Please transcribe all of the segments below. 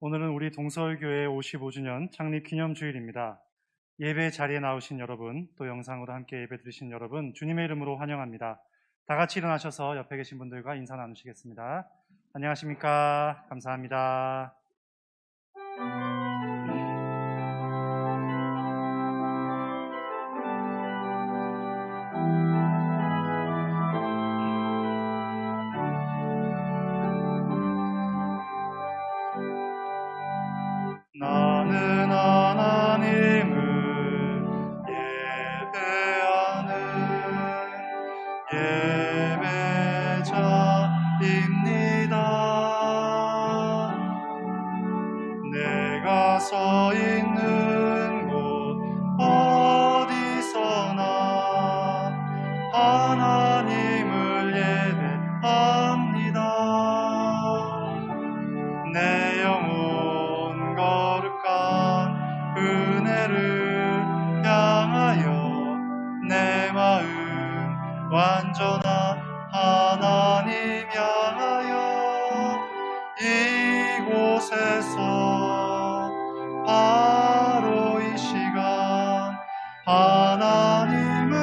오늘은 우리 동서울교회 55주년 창립 기념주일입니다. 예배 자리에 나오신 여러분, 또 영상으로 함께 예배 드리신 여러분, 주님의 이름으로 환영합니다. 다 같이 일어나셔서 옆에 계신 분들과 인사 나누시겠습니다. 안녕하십니까? 감사합니다. 나는 하나님을 예배하는 예배자입니다. 내가 서 있는 곳 어디서나 하나님을 예배합니다. 내 영혼 거룩한 은혜를 향하여 완전한 하나님 향하여 이곳에서 바로 이 시간 하나님을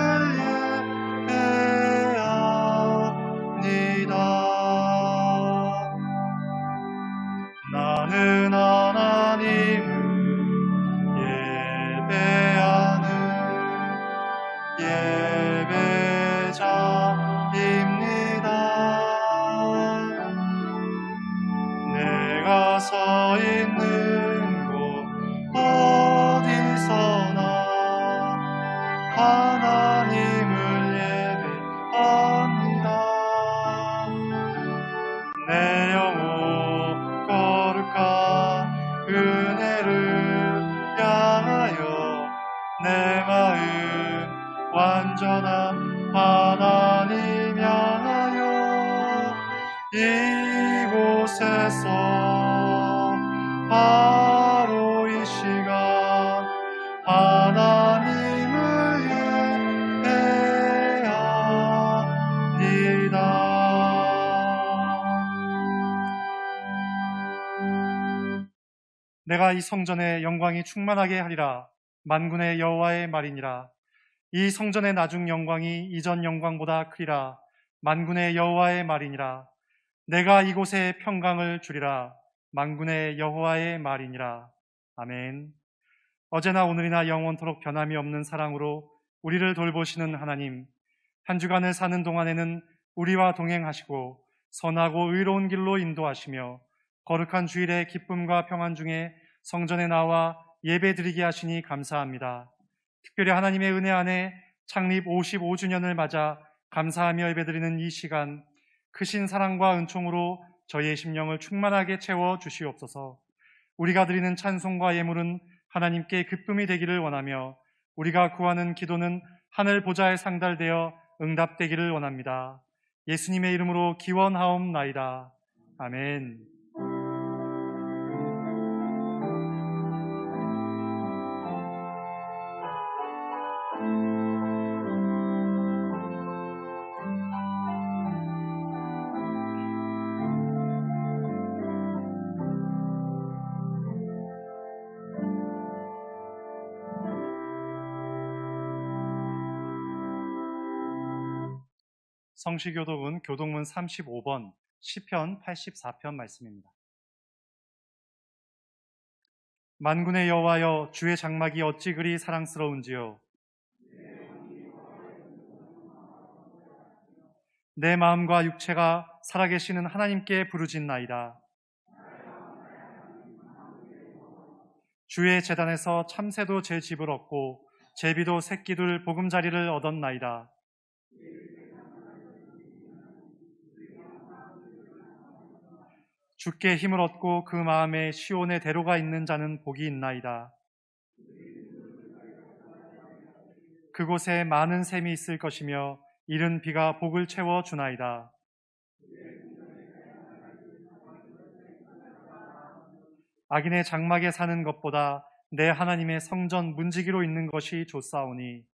예배합니다. 나는 하나님을 예배하는 예배자입니다. 내가 서 있는 곳 어디서나 하나님을 예배합니다. 내 영혼 거룩한 은혜를 향하여 내 마음 완전한 하나님 향하여 이곳에서 바로 이 시간 하나님을 예배합니다. 내가 이 성전에 영광이 충만하게 하리라. 만군의 여호와의 말이니라. 이 성전의 나중 영광이 이전 영광보다 크리라. 만군의 여호와의 말이니라. 내가 이곳에 평강을 주리라. 만군의 여호와의 말이니라. 아멘. 어제나 오늘이나 영원토록 변함이 없는 사랑으로 우리를 돌보시는 하나님, 한 주간을 사는 동안에는 우리와 동행하시고 선하고 의로운 길로 인도하시며 거룩한 주일의 기쁨과 평안 중에 성전에 나와 예배드리게 하시니 감사합니다. 특별히 하나님의 은혜 안에 창립 55주년을 맞아 감사하며 예배드리는 이 시간, 크신 사랑과 은총으로 저희의 심령을 충만하게 채워 주시옵소서. 우리가 드리는 찬송과 예물은 하나님께 기쁨이 되기를 원하며 우리가 구하는 기도는 하늘 보좌에 상달되어 응답되기를 원합니다. 예수님의 이름으로 기원하옵나이다. 아멘. 성시교독은 교독문 35번, 시편 84편 말씀입니다. 만군의 여호와여, 주의 장막이 어찌 그리 사랑스러운지요. 내 마음과 육체가 살아계시는 하나님께 부르짖나이다. 주의 제단에서 참새도 제 집을 얻고 제비도 새끼들 보금자리를 얻었나이다. 주께 힘을 얻고 그 마음에 시온의 대로가 있는 자는 복이 있나이다. 그곳에 많은 샘이 있을 것이며 이른 비가 복을 채워 주나이다. 악인의 장막에 사는 것보다 내 하나님의 성전 문지기로 있는 것이 좋사오니.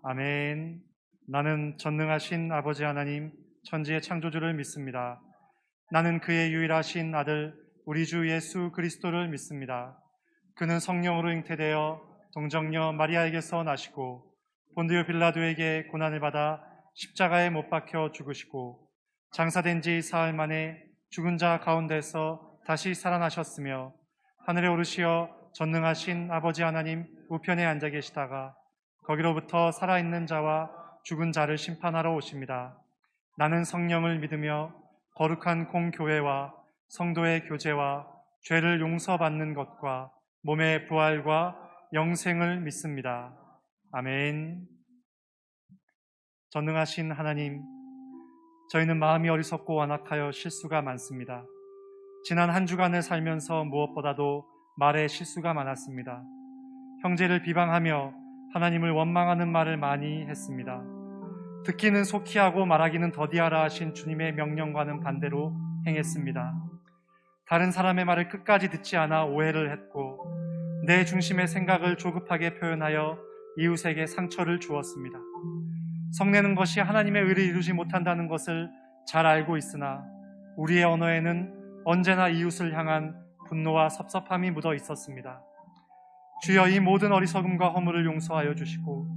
아멘. 나는 전능하신 아버지 하나님, 천지의 창조주를 믿습니다. 나는 그의 유일하신 아들 우리 주 예수 그리스도를 믿습니다. 그는 성령으로 잉태되어 동정녀 마리아에게서 나시고 본디오 빌라도에게 고난을 받아 십자가에 못 박혀 죽으시고 장사된 지 사흘 만에 죽은 자 가운데서 다시 살아나셨으며 하늘에 오르시어 전능하신 아버지 하나님 우편에 앉아 계시다가 거기로부터 살아있는 자와 죽은 자를 심판하러 오십니다. 나는 성령을 믿으며 거룩한 공교회와 성도의 교제와 죄를 용서받는 것과 몸의 부활과 영생을 믿습니다. 아멘. 전능하신 하나님, 저희는 마음이 어리석고 완악하여 실수가 많습니다. 지난 한 주간을 살면서 무엇보다도 말에 실수가 많았습니다. 형제를 비방하며 하나님을 원망하는 말을 많이 했습니다. 듣기는 속히 하고 말하기는 더디하라 하신 주님의 명령과는 반대로 행했습니다. 다른 사람의 말을 끝까지 듣지 않아 오해를 했고 내 중심의 생각을 조급하게 표현하여 이웃에게 상처를 주었습니다. 성내는 것이 하나님의 의를 이루지 못한다는 것을 잘 알고 있으나 우리의 언어에는 언제나 이웃을 향한 분노와 섭섭함이 묻어 있었습니다. 주여, 이 모든 어리석음과 허물을 용서하여 주시고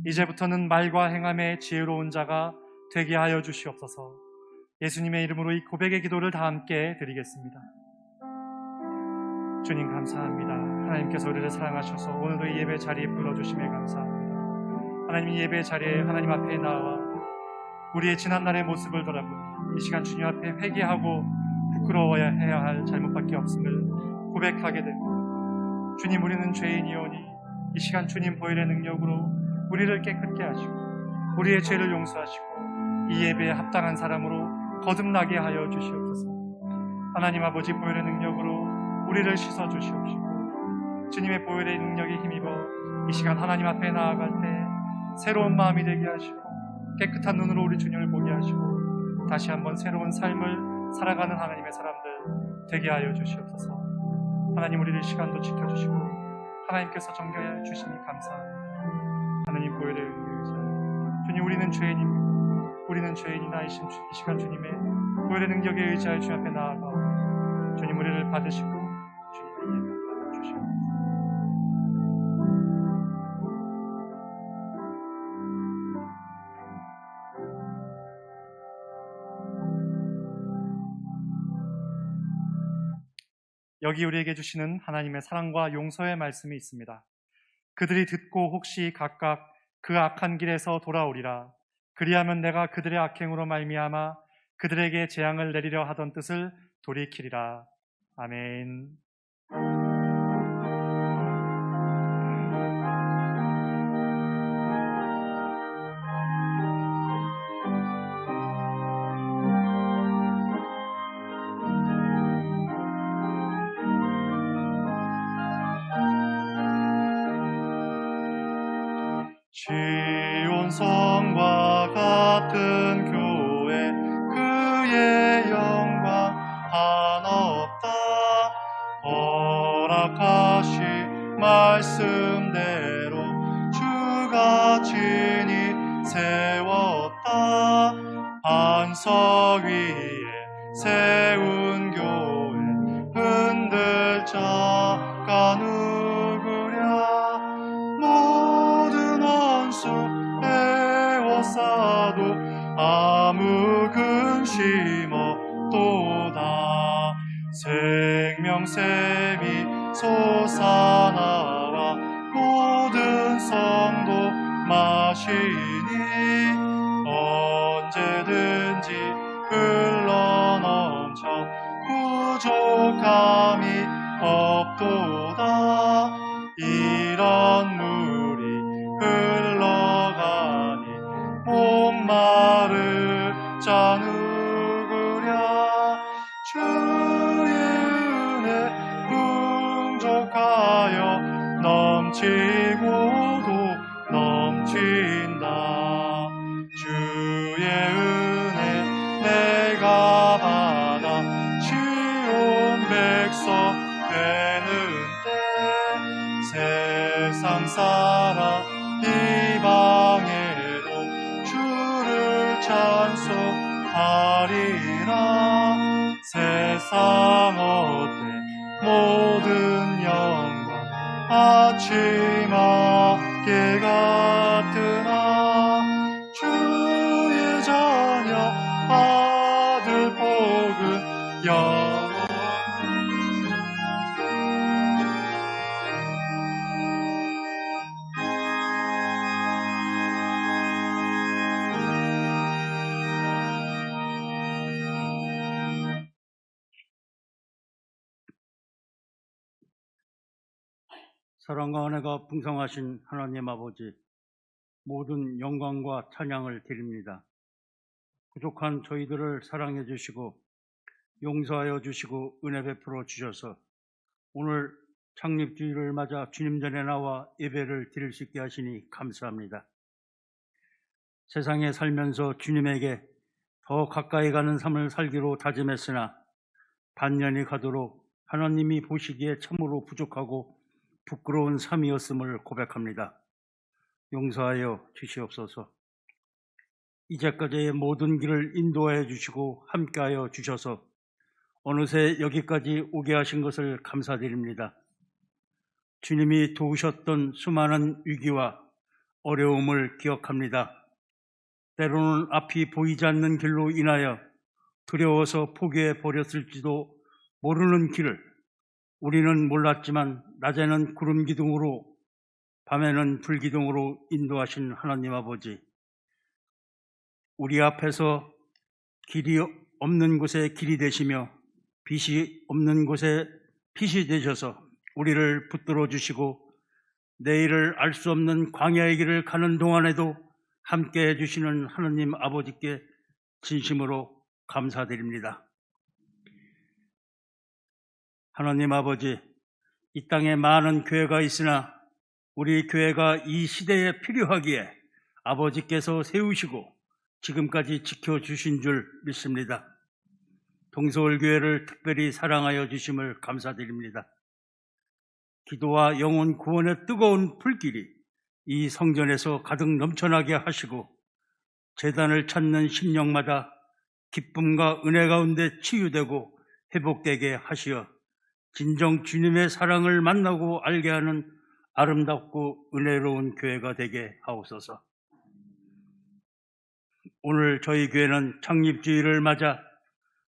이제부터는 말과 행함에 지혜로운 자가 되게 하여 주시옵소서. 예수님의 이름으로 이 고백의 기도를 다 함께 드리겠습니다. 주님 감사합니다. 하나님께서 우리를 사랑하셔서 오늘도 이 예배 자리에 불러주심에 감사합니다. 하나님, 이 예배 자리에 하나님 앞에 나와 우리의 지난날의 모습을 돌아보니 이 시간 주님 앞에 회개하고 부끄러워야 해야 할 잘못밖에 없음을 고백하게 되고, 주님, 우리는 죄인이오니 이 시간 주님 보혈의 능력으로 우리를 깨끗게 하시고 우리의 죄를 용서하시고 이 예배에 합당한 사람으로 거듭나게 하여 주시옵소서. 하나님 아버지, 보혈의 능력으로 우리를 씻어 주시옵시고 주님의 보혈의 능력에 힘입어 이 시간 하나님 앞에 나아갈 때 새로운 마음이 되게 하시고 깨끗한 눈으로 우리 주님을 보게 하시고 다시 한번 새로운 삶을 살아가는 하나님의 사람들 되게 하여 주시옵소서. 하나님, 우리를 시간도 지켜주시고 하나님께서 정결해 주시니 감사합니다. 하나님, 보혈의 의지하여 주님, 우리는 죄인입니다. 우리는 죄인이나 이 시간 주님의 보혈의 능력에 의지하여 주님 앞에 나아가 주님 우리를 받으시고 주님의 예배를 받아주시옵소서. 여기 우리에게 주시는 하나님의 사랑과 용서의 말씀이 있습니다. 그들이 듣고 혹시 각각 그 악한 길에서 돌아오리라. 그리하면 내가 그들의 악행으로 말미암아 그들에게 재앙을 내리려 하던 뜻을 돌이키리라. 아멘. 시온성과 같은 교회, 그의 영광 한없다. 허락하시 말씀대로 주가 친히 세웠다. 반석 위에 세운 교회, 흔들 자가 누구랴. 모든 원수 에워싸도 아무 근심 없도다. 생명샘이 솟아나와 모든 성도 마시니 언제든지 흘러넘쳐 부족함이 없도다. 이런 물이 흘러가니 목마를 자 누구랴. 주의 은혜 풍족하여 넘치고도 넘친다. 주의 은혜 내가 받아 시온 백성 되는 때 세상 사람 이방에도 주를 찬송하리라. 세상 어때 모든 영광 아침 안개 같으나 주의 자녀 아들 복은 영원히. 사랑과 은혜가 풍성하신 하나님 아버지, 모든 영광과 찬양을 드립니다. 부족한 저희들을 사랑해 주시고 용서하여 주시고 은혜 베풀어 주셔서 오늘 창립주일을 맞아 주님 전에 나와 예배를 드릴 수 있게 하시니 감사합니다. 세상에 살면서 주님에게 더 가까이 가는 삶을 살기로 다짐했으나 반년이 가도록 하나님이 보시기에 참으로 부족하고 부끄러운 삶이었음을 고백합니다. 용서하여 주시옵소서. 이제까지의 모든 길을 인도하여 주시고 함께하여 주셔서 어느새 여기까지 오게 하신 것을 감사드립니다. 주님이 도우셨던 수많은 위기와 어려움을 기억합니다. 때로는 앞이 보이지 않는 길로 인하여 두려워서 포기해 버렸을지도 모르는 길을 우리는 몰랐지만 낮에는 구름 기둥으로 밤에는 불 기둥으로 인도하신 하나님 아버지, 우리 앞에서 길이 없는 곳에 길이 되시며 빛이 없는 곳에 빛이 되셔서 우리를 붙들어 주시고 내일을 알 수 없는 광야의 길을 가는 동안에도 함께 해주시는 하나님 아버지께 진심으로 감사드립니다. 하나님 아버지, 이 땅에 많은 교회가 있으나 우리 교회가 이 시대에 필요하기에 아버지께서 세우시고 지금까지 지켜주신 줄 믿습니다. 동서울교회를 특별히 사랑하여 주심을 감사드립니다. 기도와 영혼 구원의 뜨거운 불길이 이 성전에서 가득 넘쳐나게 하시고 제단을 찾는 심령마다 기쁨과 은혜 가운데 치유되고 회복되게 하시어 진정 주님의 사랑을 만나고 알게 하는 아름답고 은혜로운 교회가 되게 하옵소서. 오늘 저희 교회는 창립주일을 맞아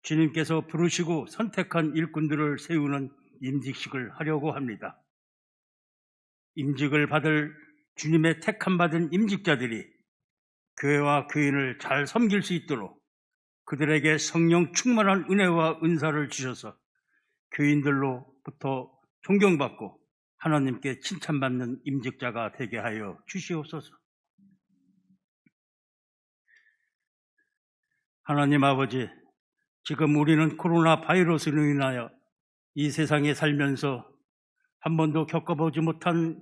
주님께서 부르시고 선택한 일꾼들을 세우는 임직식을 하려고 합니다. 임직을 받을 주님의 택함받은 임직자들이 교회와 교인을 잘 섬길 수 있도록 그들에게 성령 충만한 은혜와 은사를 주셔서 교인들로부터 존경받고 하나님께 칭찬받는 임직자가 되게 하여 주시옵소서. 하나님 아버지, 지금 우리는 코로나 바이러스로 인하여 이 세상에 살면서 한 번도 겪어보지 못한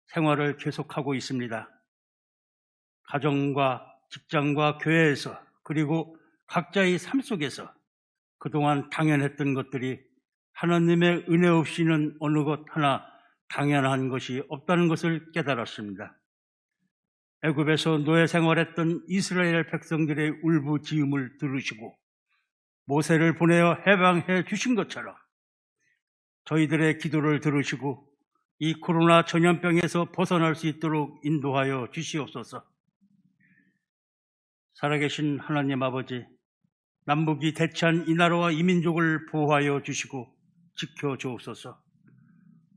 생활을 계속하고 있습니다. 가정과 직장과 교회에서 그리고 각자의 삶 속에서 그동안 당연했던 것들이 하나님의 은혜 없이는 어느 것 하나 당연한 것이 없다는 것을 깨달았습니다. 애굽에서 노예 생활했던 이스라엘 백성들의 울부짖음을 들으시고 모세를 보내어 해방해 주신 것처럼 저희들의 기도를 들으시고 이 코로나 전염병에서 벗어날 수 있도록 인도하여 주시옵소서. 살아계신 하나님 아버지, 남북이 대치한 이 나라와 이 민족을 보호하여 주시고 지켜주옵소서.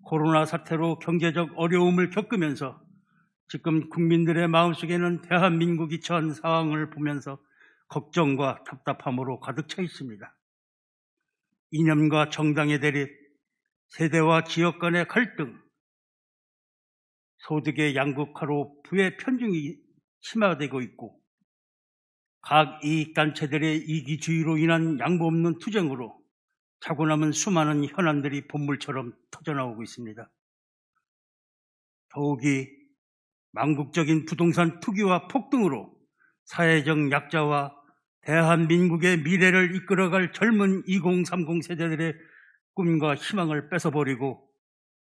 코로나 사태로 경제적 어려움을 겪으면서 지금 국민들의 마음속에는 대한민국이 처한 상황을 보면서 걱정과 답답함으로 가득 차 있습니다. 이념과 정당의 대립, 세대와 지역 간의 갈등, 소득의 양극화로 부의 편중이 심화되고 있고 각 이익단체들의 이기주의로 인한 양보 없는 투쟁으로 자고 남은 수많은 현안들이 본물처럼 터져나오고 있습니다. 더욱이 망국적인 부동산 투기와 폭등으로 사회적 약자와 대한민국의 미래를 이끌어갈 젊은 2030 세대들의 꿈과 희망을 뺏어버리고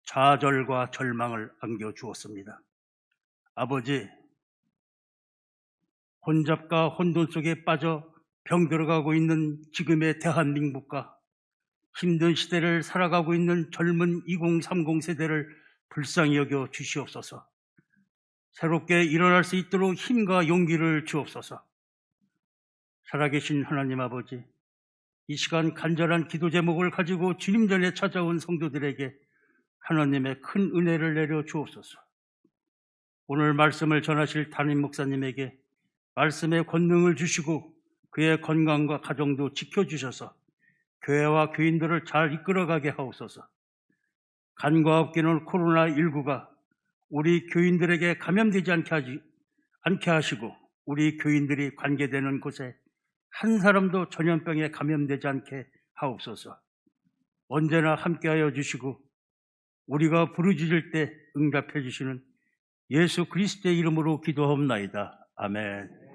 좌절과 절망을 안겨주었습니다. 아버지, 혼잡과 혼돈 속에 빠져 병들어가고 있는 지금의 대한민국과 힘든 시대를 살아가고 있는 젊은 2030 세대를 불쌍히 여겨 주시옵소서. 새롭게 일어날 수 있도록 힘과 용기를 주옵소서. 살아계신 하나님 아버지, 이 시간 간절한 기도 제목을 가지고 주님 전에 찾아온 성도들에게 하나님의 큰 은혜를 내려 주옵소서. 오늘 말씀을 전하실 담임 목사님에게 말씀의 권능을 주시고 그의 건강과 가정도 지켜주셔서 교회와 교인들을 잘 이끌어가게 하옵소서. 간과 없기는 코로나19가 우리 교인들에게 감염되지 않게 하시고 우리 교인들이 관계되는 곳에 한 사람도 전염병에 감염되지 않게 하옵소서. 언제나 함께하여 주시고 우리가 부르짖을 때 응답해 주시는 예수 그리스도의 이름으로 기도하옵나이다. 아멘.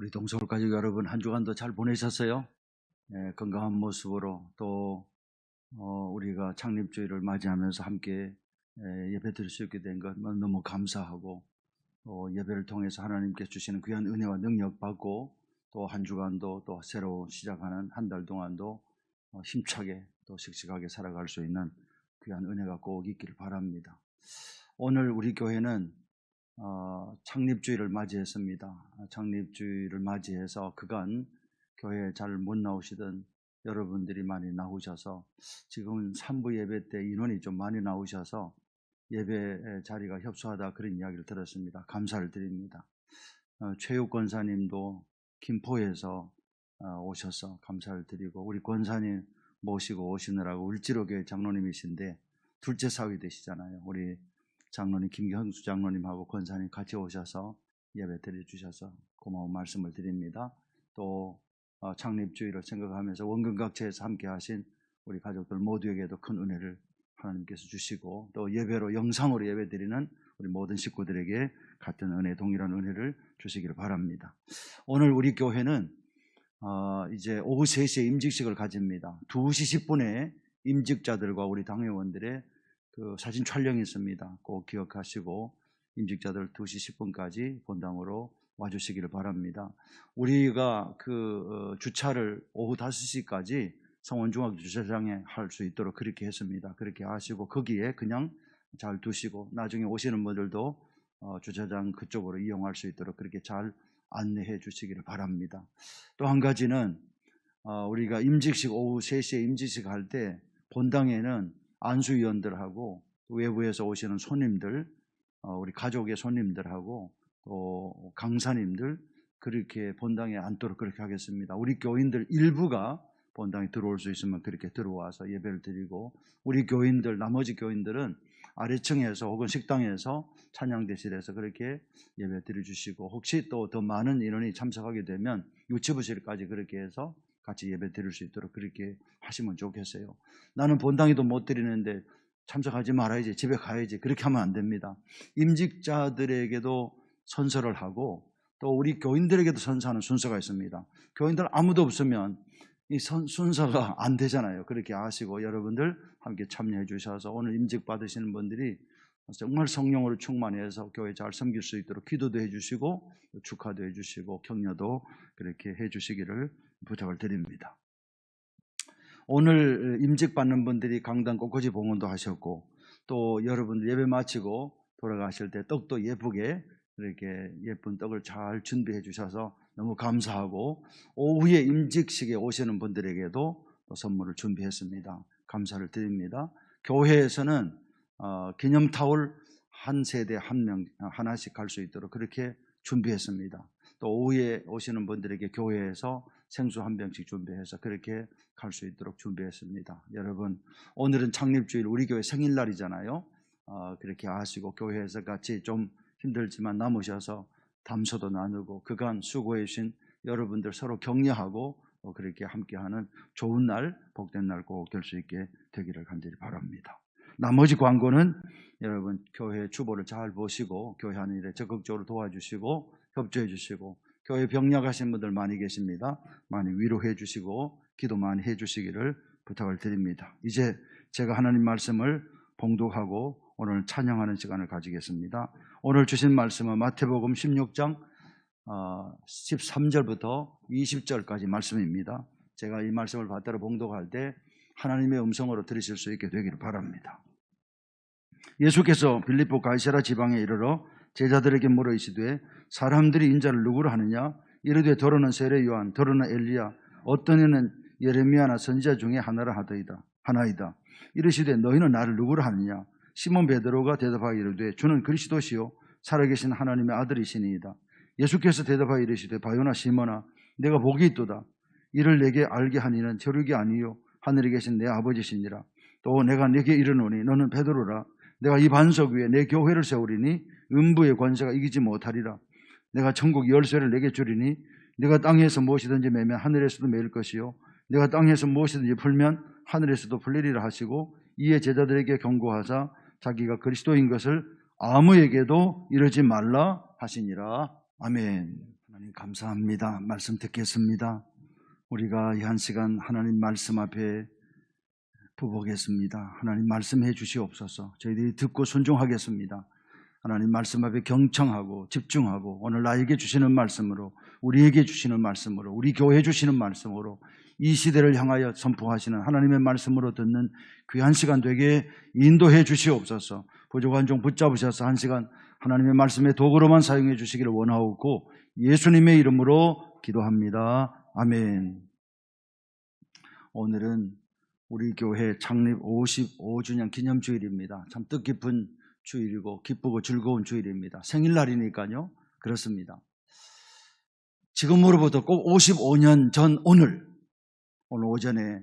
우리 동서울 가족 여러분, 한 주간도 잘 보내셨어요? 건강한 모습으로 또 우리가 창립주일을 맞이하면서 함께 예배 드릴 수 있게 된 것 너무 감사하고, 또 예배를 통해서 하나님께 주시는 귀한 은혜와 능력 받고, 또 한 주간도 또 새로 시작하는 한 달 동안도 힘차게 또 씩씩하게 살아갈 수 있는 귀한 은혜가 꼭 있기를 바랍니다. 오늘 우리 교회는 창립주일을 맞이했습니다. 창립주일을 맞이해서 그간 교회에 잘 못 나오시던 여러분들이 많이 나오셔서, 지금은 3부 예배 때 인원이 좀 많이 나오셔서 예배 자리가 협소하다, 그런 이야기를 들었습니다. 감사를 드립니다. 최욱 권사님도 김포에서 오셔서 감사를 드리고, 우리 권사님 모시고 오시느라고 울지로교회 장로님이신데 둘째 사위 되시잖아요. 우리 장로님 김경수 장로님하고 권사님 같이 오셔서 예배 드려주셔서 고마운 말씀을 드립니다. 또 창립주의를 생각하면서 원근각체에서 함께 하신 우리 가족들 모두에게도 큰 은혜를 하나님께서 주시고, 또 예배로 영상으로 예배 드리는 우리 모든 식구들에게 같은 은혜, 동일한 은혜를 주시기를 바랍니다. 오늘 우리 교회는 이제 오후 3시에 임직식을 가집니다. 2시 10분에 임직자들과 우리 당회원들의 그 사진 촬영이 있습니다. 꼭 기억하시고 임직자들 2시 10분까지 본당으로 와주시기를 바랍니다. 우리가 주차를 오후 5시까지 성원중학교 주차장에 할 수 있도록 그렇게 했습니다. 그렇게 하시고 거기에 그냥 잘 두시고, 나중에 오시는 분들도 주차장 그쪽으로 이용할 수 있도록 그렇게 잘 안내해 주시기를 바랍니다. 또 한 가지는 우리가 임직식 오후 3시에 임직식 할 때 본당에는 안수위원들하고 외부에서 오시는 손님들, 우리 가족의 손님들하고 또 강사님들 그렇게 본당에 앉도록 그렇게 하겠습니다. 우리 교인들 일부가 본당에 들어올 수 있으면 그렇게 들어와서 예배를 드리고, 우리 교인들, 나머지 교인들은 아래층에서 혹은 식당에서 찬양대실에서 그렇게 예배 드려주시고, 혹시 또 더 많은 인원이 참석하게 되면 유치부실까지 그렇게 해서 같이 예배 드릴 수 있도록 그렇게 하시면 좋겠어요. 나는 본당에도 못 드리는데 참석하지 말아야지, 집에 가야지, 그렇게 하면 안 됩니다. 임직자들에게도 선서를 하고 또 우리 교인들에게도 선서하는 순서가 있습니다. 교인들 아무도 없으면 이 순서가 안 되잖아요. 그렇게 아시고 여러분들 함께 참여해 주셔서 오늘 임직 받으시는 분들이 정말 성령으로 충만해서 교회 잘 섬길 수 있도록 기도도 해주시고 축하도 해주시고 격려도 그렇게 해주시기를 부탁을 드립니다. 오늘 임직 받는 분들이 강단 곳곳이 봉헌도 하셨고, 또 여러분들 예배 마치고 돌아가실 때 떡도 예쁘게 이렇게 예쁜 떡을 잘 준비해 주셔서 너무 감사하고, 오후에 임직식에 오시는 분들에게도 또 선물을 준비했습니다. 감사를 드립니다. 교회에서는 기념타올 한 세대 한 명 하나씩 갈 수 있도록 그렇게 준비했습니다. 또 오후에 오시는 분들에게 교회에서 생수 한 병씩 준비해서 그렇게 갈 수 있도록 준비했습니다. 여러분, 오늘은 창립주일 우리 교회 생일날이잖아요. 그렇게 아시고 교회에서 같이 좀 힘들지만 남으셔서 담소도 나누고 그간 수고해 주신 여러분들 서로 격려하고 그렇게 함께하는 좋은 날, 복된 날 꼭 될 수 있게 되기를 간절히 바랍니다. 나머지 광고는 여러분 교회 주보를 잘 보시고 교회 하는 일에 적극적으로 도와주시고 협조해 주시고, 교회 병약하신 분들 많이 계십니다. 많이 위로해 주시고 기도 많이 해 주시기를 부탁을 드립니다. 이제 제가 하나님 말씀을 봉독하고 오늘 찬양하는 시간을 가지겠습니다. 오늘 주신 말씀은 마태복음 16장 13절부터 20절까지 말씀입니다. 제가 이 말씀을 받들어 봉독할 때 하나님의 음성으로 들으실 수 있게 되기를 바랍니다. 예수께서 빌립보 가이사랴 지방에 이르러 제자들에게 물어 이르시되 사람들이 인자를 누구로 하느냐? 이르되 더러는 세례 요한, 더러는 엘리야, 어떤 이는 예레미야나 선지자 중에 하나이다. 이르시되 너희는 나를 누구로 하느냐? 시몬 베드로가 대답하여 이르되 주는 그리스도시요 살아계신 하나님의 아들이시니이다. 예수께서 대답하여 이르시되 바요나 시몬아, 내가 복이 있도다. 이를 내게 알게 하니는 혈육이 아니요 하늘에 계신 내 아버지시니라. 또 내가 네게 이르노니 너는 베드로라. 내가 이 반석 위에 내 교회를 세우리니 음부의 권세가 이기지 못하리라. 내가 천국 열쇠를 내게 주리니 내가 땅에서 무엇이든지 매면 하늘에서도 매일 것이요 내가 땅에서 무엇이든지 풀면 하늘에서도 풀리리라 하시고, 이에 제자들에게 경고하사 자기가 그리스도인 것을 아무에게도 이르지 말라 하시니라. 아멘. 하나님 감사합니다. 말씀 듣겠습니다. 우리가 이 한 시간 하나님 말씀 앞에 부보겠습니다. 하나님 말씀해 주시옵소서. 저희들이 듣고 순종하겠습니다. 하나님 말씀 앞에 경청하고 집중하고 오늘 나에게 주시는 말씀으로, 우리에게 주시는 말씀으로, 우리 교회에 주시는 말씀으로 이 시대를 향하여 선포하시는 하나님의 말씀으로 듣는 귀한 시간 되게 인도해 주시옵소서. 부족한 종 붙잡으셔서 한 시간 하나님의 말씀의 도구로만 사용해 주시기를 원하옵고 예수님의 이름으로 기도합니다. 아멘. 오늘은 우리 교회 창립 55주년 기념주일입니다. 참 뜻깊은 주일이고 기쁘고 즐거운 주일입니다. 생일날이니까요. 그렇습니다. 지금으로부터 꼭 55년 전 오늘 오전에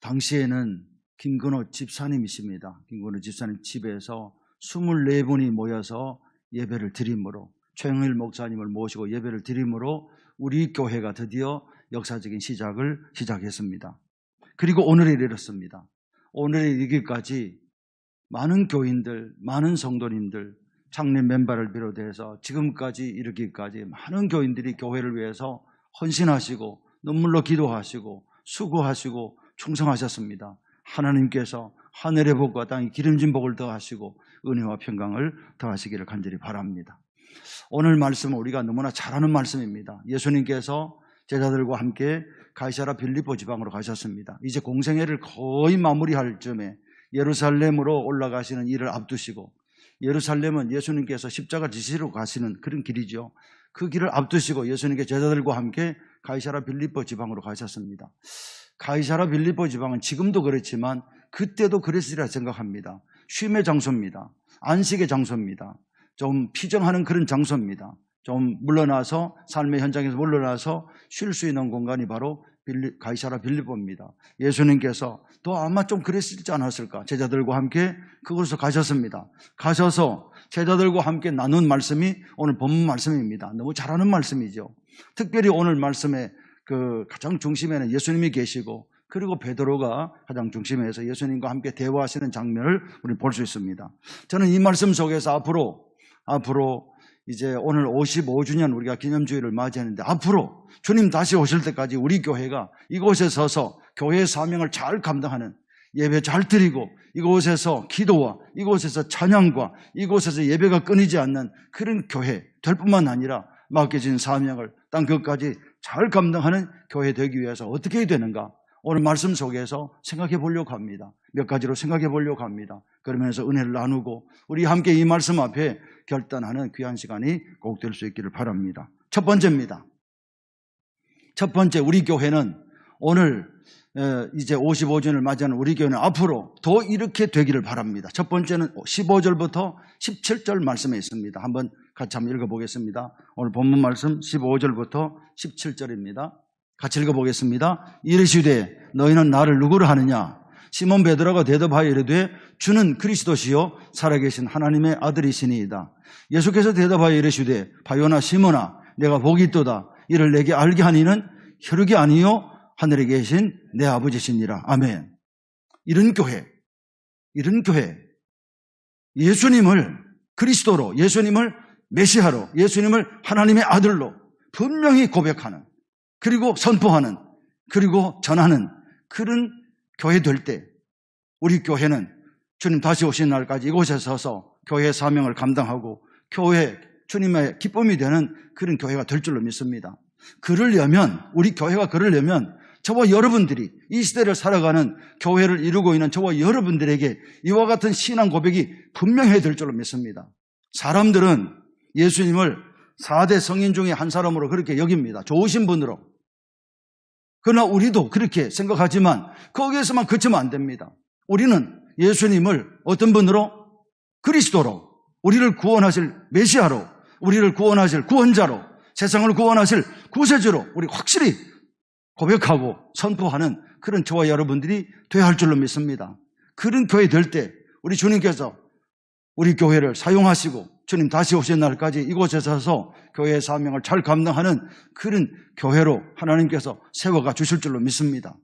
당시에는 김근호 집사님이십니다. 김근호 집사님 집에서 24분이 모여서 예배를 드림으로, 최영일 목사님을 모시고 예배를 드림으로 우리 교회가 드디어 역사적인 시작을 시작했습니다. 그리고 오늘에 이르렀습니다. 오늘에 이르기까지 많은 교인들, 많은 성도님들, 창립 멤버를 비롯해서 지금까지 이르기까지 많은 교인들이 교회를 위해서 헌신하시고 눈물로 기도하시고 수고하시고 충성하셨습니다. 하나님께서 하늘의 복과 땅의 기름진 복을 더하시고 은혜와 평강을 더하시기를 간절히 바랍니다. 오늘 말씀은 우리가 너무나 잘 아는 말씀입니다. 예수님께서 제자들과 함께 가이사랴 빌립보 지방으로 가셨습니다. 이제 공생애를 거의 마무리할 즈음에 예루살렘으로 올라가시는 일을 앞두시고, 예루살렘은 예수님께서 십자가 지시러 가시는 그런 길이죠. 그 길을 앞두시고 예수님께 제자들과 함께 가이사랴 빌립보 지방으로 가셨습니다. 가이사랴 빌립보 지방은 지금도 그렇지만 그때도 그랬으리라 생각합니다. 쉼의 장소입니다. 안식의 장소입니다. 좀 피정하는 그런 장소입니다. 좀 물러나서, 삶의 현장에서 물러나서 쉴 수 있는 공간이 바로 가이사랴 빌립보입니다. 예수님께서 또 아마 좀 그랬지 않았을까? 제자들과 함께 그곳으로 가셨습니다. 가셔서 제자들과 함께 나눈 말씀이 오늘 본문 말씀입니다. 너무 잘 아는 말씀이죠. 특별히 오늘 말씀의 그 가장 중심에는 예수님이 계시고, 그리고 베드로가 가장 중심에서 예수님과 함께 대화하시는 장면을 우리 볼 수 있습니다. 저는 이 말씀 속에서 앞으로 이제 오늘 55주년 우리가 기념주일을 맞이했는데, 앞으로 주님 다시 오실 때까지 우리 교회가 이곳에 서서 교회의 사명을 잘 감당하는, 예배 잘 드리고 이곳에서 기도와 이곳에서 찬양과 이곳에서 예배가 끊이지 않는 그런 교회 될 뿐만 아니라 맡겨진 사명을 땅 끝까지 잘 감당하는 교회 되기 위해서 어떻게 해야 되는가, 오늘 말씀 속에서 생각해 보려고 합니다. 몇 가지로 생각해 보려고 합니다. 그러면서 은혜를 나누고 우리 함께 이 말씀 앞에 결단하는 귀한 시간이 꼭 될 수 있기를 바랍니다. 첫 번째입니다. 첫 번째, 우리 교회는 오늘 이제 55주년을 맞이하는 우리 교회는 앞으로 더 이렇게 되기를 바랍니다. 첫 번째는 15절부터 17절 말씀에 있습니다. 한번 같이 한번 읽어보겠습니다. 오늘 본문 말씀 15절부터 17절입니다. 같이 읽어보겠습니다. 이르시되 너희는 나를 누구로 하느냐? 시몬 베드로가 대답하여 이르되 주는 그리스도시요 살아계신 하나님의 아들이시니이다. 예수께서 대답하여 이르시되 바요나 시몬아 내가 복이 있도다. 이를 내게 알게 하니는 혈육이 아니요 하늘에 계신 내 아버지시니라. 아멘. 이런 교회, 예수님을 그리스도로, 예수님을 메시아로, 예수님을 하나님의 아들로 분명히 고백하는, 그리고 선포하는, 그리고 전하는 그런 교회 될 때 우리 교회는 주님 다시 오신 날까지 이곳에 서서 교회의 사명을 감당하고 교회, 주님의 기쁨이 되는 그런 교회가 될 줄로 믿습니다. 그러려면, 우리 교회가 그러려면 저와 여러분들이 이 시대를 살아가는 교회를 이루고 있는 저와 여러분들에게 이와 같은 신앙 고백이 분명해야 될 줄로 믿습니다. 사람들은 예수님을 4대 성인 중에 한 사람으로 그렇게 여깁니다. 좋으신 분으로. 그러나 우리도 그렇게 생각하지만 거기에서만 그치면 안 됩니다. 우리는 예수님을 어떤 분으로? 그리스도로, 우리를 구원하실 메시아로, 우리를 구원하실 구원자로, 세상을 구원하실 구세주로 우리 확실히 고백하고 선포하는 그런 저와 여러분들이 되어야 할 줄로 믿습니다. 그런 교회 될 때 우리 주님께서 우리 교회를 사용하시고 주님 다시 오신 날까지 이곳에 서서 교회의 사명을 잘 감당하는 그런 교회로 하나님께서 세워가 주실 줄로 믿습니다.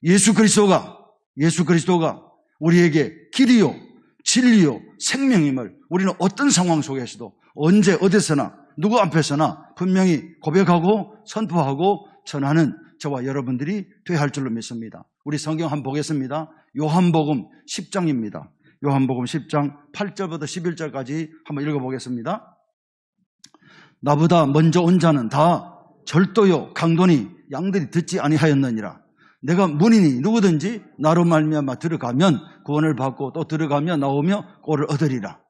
예수 그리스도가 우리에게 길이요 진리요 생명임을 우리는 어떤 상황 속에서도 언제 어디서나 누구 앞에서나 분명히 고백하고 선포하고 전하는 저와 여러분들이 되어야 할 줄로 믿습니다. 우리 성경 한번 보겠습니다. 요한복음 10장입니다. 요한복음 10장 8절부터 11절까지 한번 읽어보겠습니다. 나보다 먼저 온 자는 다 절도요 강도니 양들이 듣지 아니하였느니라. 내가 문이니 누구든지 나로 말미암아 들어가면 구원을 받고 또 들어가며 나오며 꼴을 얻으리라.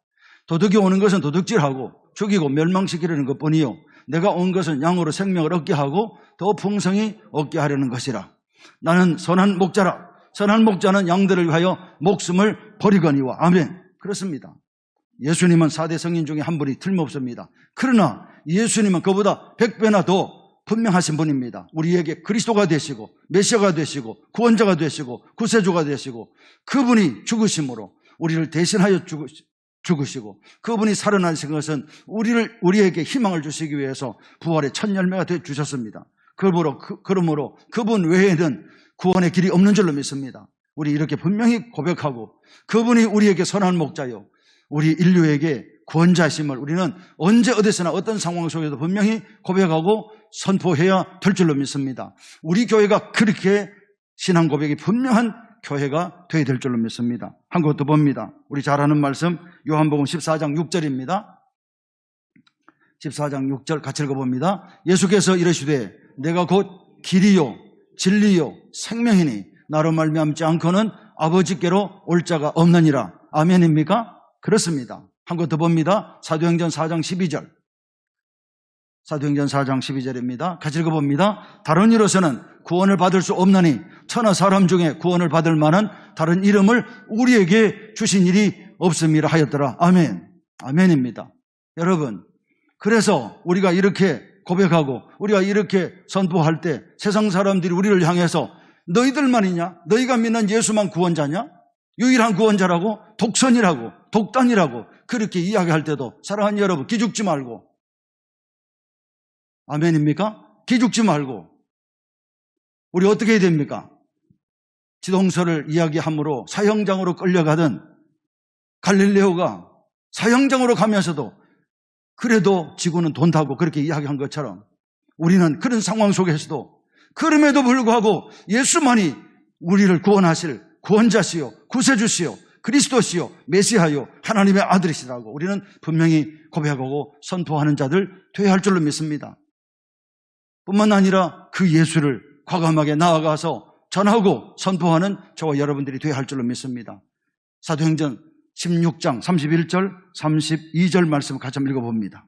도둑이 오는 것은 도둑질하고 죽이고 멸망시키려는 것뿐이요 내가 온 것은 양으로 생명을 얻게 하고 더 풍성히 얻게 하려는 것이라. 나는 선한 목자라. 선한 목자는 양들을 위하여 목숨을 버리거니와. 아멘. 그렇습니다. 예수님은 4대 성인 중에 한 분이 틀림없습니다. 그러나 예수님은 그보다 100배나 더 분명하신 분입니다. 우리에게 그리스도가 되시고 메시아가 되시고 구원자가 되시고 구세주가 되시고 그분이 죽으심으로 우리를 대신하여 죽으시고 그분이 살아나신 것은 우리에게 희망을 주시기 위해서 부활의 첫 열매가 되어 주셨습니다. 그러므로 그분 외에는 구원의 길이 없는 줄로 믿습니다. 우리 이렇게 분명히 고백하고 그분이 우리에게 선한 목자요 우리 인류에게 구원자심을 우리는 언제 어디서나 어떤 상황 속에도 분명히 고백하고 선포해야 될 줄로 믿습니다. 우리 교회가 그렇게 신앙 고백이 분명한 교회가 되어야 될 줄로 믿습니다. 한 곳 더 봅니다. 우리 잘 아는 말씀 요한복음 14장 6절입니다. 14장 6절 같이 읽어봅니다. 예수께서 이르시되 내가 곧 길이요 진리요 생명이니 나로 말미암지 않고는 아버지께로 올 자가 없느니라. 아멘입니까? 그렇습니다. 한 것 더 봅니다. 사도행전 4장 12절. 사도행전 4장 12절입니다. 같이 읽어봅니다. 다른 이로서는 구원을 받을 수 없나니 천하 사람 중에 구원을 받을 만한 다른 이름을 우리에게 주신 일이 없음이라 하였더라. 아멘. 아멘입니다. 여러분, 그래서 우리가 이렇게 고백하고 우리가 이렇게 선포할 때 세상 사람들이 우리를 향해서 너희들만이냐? 너희가 믿는 예수만 구원자냐? 유일한 구원자라고? 독선이라고? 독단이라고? 그렇게 이야기할 때도 사랑하는 여러분 기죽지 말고 아멘입니까? 기죽지 말고 우리 어떻게 해야 됩니까? 지동서를 이야기함으로 사형장으로 끌려가던 갈릴레오가 사형장으로 가면서도 그래도 지구는 돈다고 그렇게 이야기한 것처럼 우리는 그런 상황 속에서도 그럼에도 불구하고 예수만이 우리를 구원하실 구원자시요 구세주시요 그리스도시요 메시아요 하나님의 아들이시라고 우리는 분명히 고백하고 선포하는 자들 되어야 할 줄로 믿습니다. 뿐만 아니라 그 예수를 과감하게 나아가서 전하고 선포하는 저와 여러분들이 되어야 할 줄로 믿습니다. 사도행전 16장 31절 32절 말씀을 같이 한번 읽어봅니다.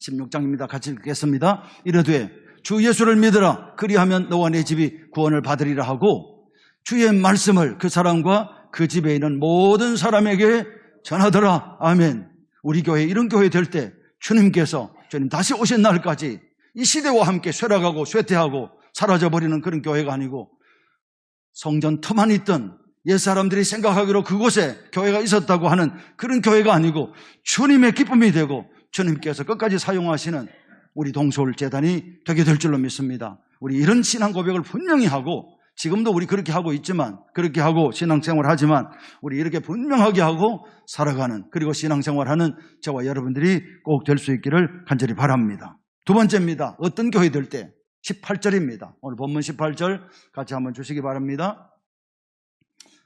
16장입니다. 같이 읽겠습니다. 이르되 주 예수를 믿으라 그리하면 너와 내 집이 구원을 받으리라 하고 주의 말씀을 그 사람과 그 집에 있는 모든 사람에게 전하더라. 아멘. 우리 교회 이런 교회 될 때 주님께서 주님 다시 오신 날까지 이 시대와 함께 쇠락하고 쇠퇴하고 사라져버리는 그런 교회가 아니고 성전 터만 있던 옛사람들이 생각하기로 그곳에 교회가 있었다고 하는 그런 교회가 아니고 주님의 기쁨이 되고 주님께서 끝까지 사용하시는 우리 동서울재단이 되게 될 줄로 믿습니다. 우리 이런 신앙 고백을 분명히 하고 지금도 우리 그렇게 하고 있지만 그렇게 하고 신앙생활 하지만 우리 이렇게 분명하게 하고 살아가는 그리고 신앙생활하는 저와 여러분들이 꼭 될 수 있기를 간절히 바랍니다. 두 번째입니다. 어떤 교회 될 때 18절입니다. 오늘 본문 18절 같이 한번 주시기 바랍니다.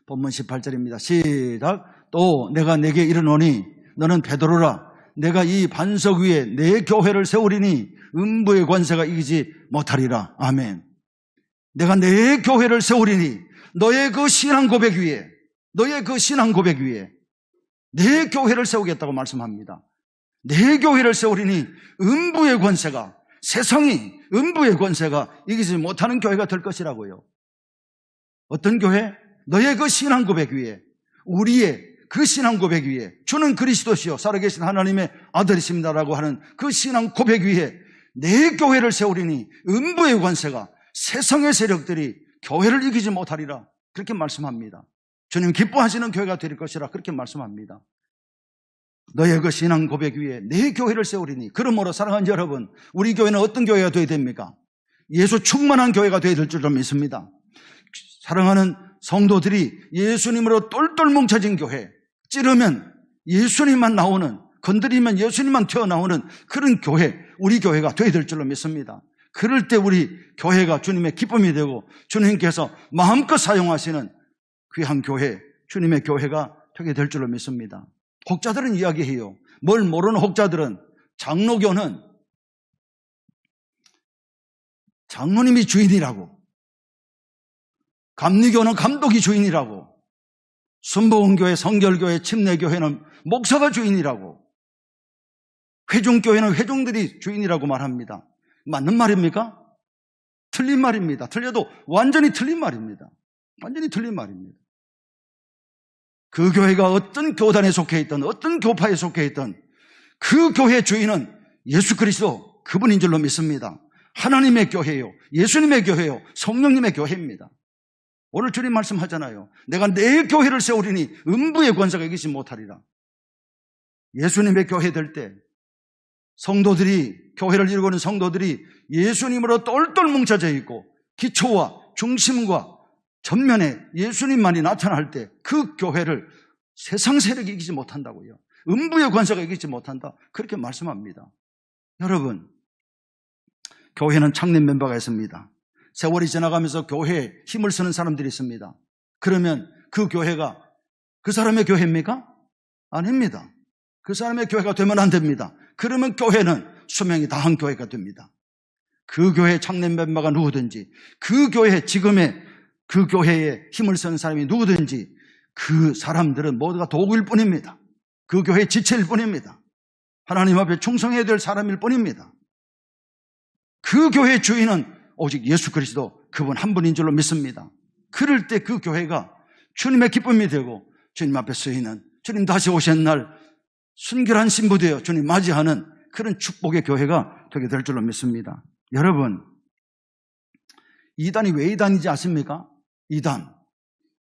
본문 18절입니다. 시작. 또 내가 내게 이르노니 너는 베드로라. 내가 이 반석 위에 내 교회를 세우리니 음부의 권세가 이기지 못하리라. 아멘. 내가 내 교회를 세우리니 너의 그 신앙 고백 위에 내 교회를 세우겠다고 말씀합니다. 내 교회를 세우리니 음부의 권세가 세상이 음부의 권세가 이기지 못하는 교회가 될 것이라고요. 어떤 교회? 너의 그 신앙 고백 위에 우리의 그 신앙 고백 위에 주는 그리스도시요 살아계신 하나님의 아들이십니다라고 하는 그 신앙 고백 위에 내 교회를 세우리니 음부의 권세가 세상의 세력들이 교회를 이기지 못하리라 그렇게 말씀합니다. 주님 기뻐하시는 교회가 될 것이라 그렇게 말씀합니다. 너의 그 신앙 고백 위에 내 교회를 세우리니 그러므로 사랑하는 여러분 우리 교회는 어떤 교회가 되어야 됩니까? 예수 충만한 교회가 되어야 될 줄로 믿습니다. 사랑하는 성도들이 예수님으로 똘똘 뭉쳐진 교회 찌르면 예수님만 나오는 건드리면 예수님만 튀어나오는 그런 교회 우리 교회가 되어야 될 줄로 믿습니다. 그럴 때 우리 교회가 주님의 기쁨이 되고 주님께서 마음껏 사용하시는 귀한 교회, 주님의 교회가 되게 될 줄로 믿습니다. 혹자들은 이야기해요. 뭘 모르는 혹자들은 장로교는 장로님이 주인이라고, 감리교는 감독이 주인이라고, 순복음교회, 성결교회, 침례교회는 목사가 주인이라고, 회중교회는 회중들이 주인이라고 말합니다. 맞는 말입니까? 틀린 말입니다. 틀려도 완전히 틀린 말입니다. 완전히 틀린 말입니다. 그 교회가 어떤 교단에 속해 있든 어떤 교파에 속해 있든 그 교회 주인은 예수 그리스도 그분인 줄로 믿습니다. 하나님의 교회요, 예수님의 교회요, 성령님의 교회입니다. 오늘 주님 말씀하잖아요. 내가 내 교회를 세우리니 음부의 권세가 이기지 못하리라. 예수님의 교회 될 때 성도들이, 교회를 이루고 있는 성도들이 예수님으로 똘똘 뭉쳐져 있고 기초와 중심과 전면에 예수님만이 나타날 때 그 교회를 세상 세력이 이기지 못한다고요. 음부의 권세가 이기지 못한다. 그렇게 말씀합니다. 여러분, 교회는 창립 멤버가 있습니다. 세월이 지나가면서 교회에 힘을 쓰는 사람들이 있습니다. 그러면 그 교회가 그 사람의 교회입니까? 아닙니다. 그 사람의 교회가 되면 안 됩니다. 그러면 교회는 수명이 다한 교회가 됩니다. 그 교회 창립 멤버가 누구든지, 그 교회 지금의 그 교회에 힘을 쓰는 사람이 누구든지 그 사람들은 모두가 도구일 뿐입니다. 그 교회의 지체일 뿐입니다. 하나님 앞에 충성해야 될 사람일 뿐입니다. 그 교회의 주인은 오직 예수 그리스도 그분 한 분인 줄로 믿습니다. 그럴 때 그 교회가 주님의 기쁨이 되고 주님 앞에 쓰이는, 주님 다시 오신 날 순결한 신부되어 주님 맞이하는 그런 축복의 교회가 되게 될 줄로 믿습니다. 여러분, 이단이 왜 이단이지 아십니까? 이단,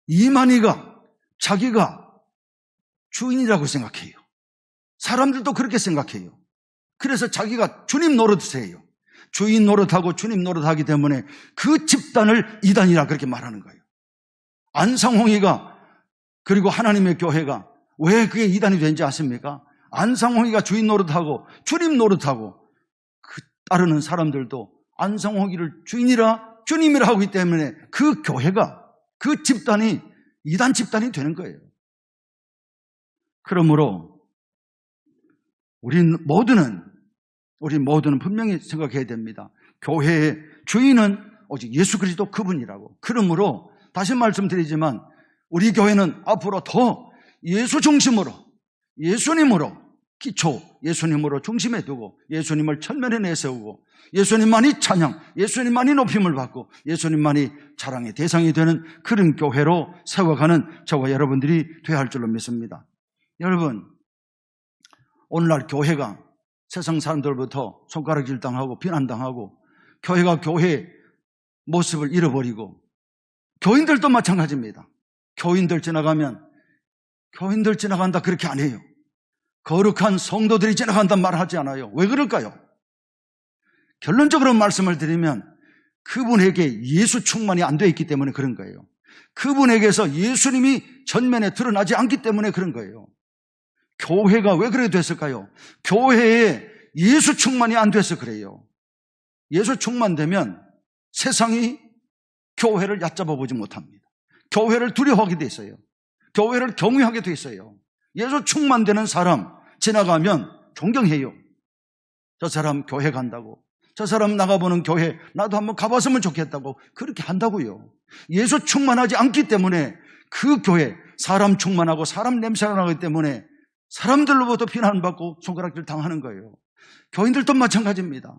이만희가 자기가 주인이라고 생각해요. 사람들도 그렇게 생각해요. 그래서 자기가 주님 노릇을 해요. 주인 노릇하고 주님 노릇하기 때문에 그 집단을 이단이라 그렇게 말하는 거예요. 안상홍이가, 그리고 하나님의 교회가 왜 그게 이단이 된지 아십니까? 안상홍이가 주인 노릇하고 주님 노릇하고 그 따르는 사람들도 안상홍이를 주인이라 주님이라 하기 때문에 그 교회가, 그 집단이 이단 집단이 되는 거예요. 그러므로 우리 모두는 분명히 생각해야 됩니다. 교회의 주인은 오직 예수 그리스도 그분이라고. 그러므로 다시 말씀드리지만 우리 교회는 앞으로 더 예수 중심으로, 예수님으로, 기초 예수님으로 중심에 두고 예수님을 천면에 내세우고 예수님만이 찬양, 예수님만이 높임을 받고 예수님만이 자랑의 대상이 되는 그런 교회로 세워가는 저와 여러분들이 되어야 할 줄로 믿습니다. 여러분, 오늘날 교회가 세상 사람들부터 손가락질 당하고 비난당하고 교회가 교회의 모습을 잃어버리고, 교인들도 마찬가지입니다. 교인들 지나간다 그렇게 안 해요. 거룩한 성도들이 지나간단 말 하지 않아요. 왜 그럴까요? 결론적으로 말씀을 드리면 그분에게 예수 충만이 안 되어 있기 때문에 그런 거예요. 그분에게서 예수님이 전면에 드러나지 않기 때문에 그런 거예요. 교회가 왜 그래 됐을까요? 교회에 예수 충만이 안 돼서 그래요. 예수 충만되면 세상이 교회를 얕잡아 보지 못합니다. 교회를 두려워하게 돼 있어요. 교회를 경외하게 돼 있어요. 예수 충만되는 사람 지나가면 존경해요. 저 사람 교회 간다고, 저 사람 나가보는 교회 나도 한번 가봤으면 좋겠다고 그렇게 한다고요. 예수 충만하지 않기 때문에 그 교회 사람 충만하고 사람 냄새가 나기 때문에 사람들로부터 비난받고 손가락질 당하는 거예요. 교인들도 마찬가지입니다.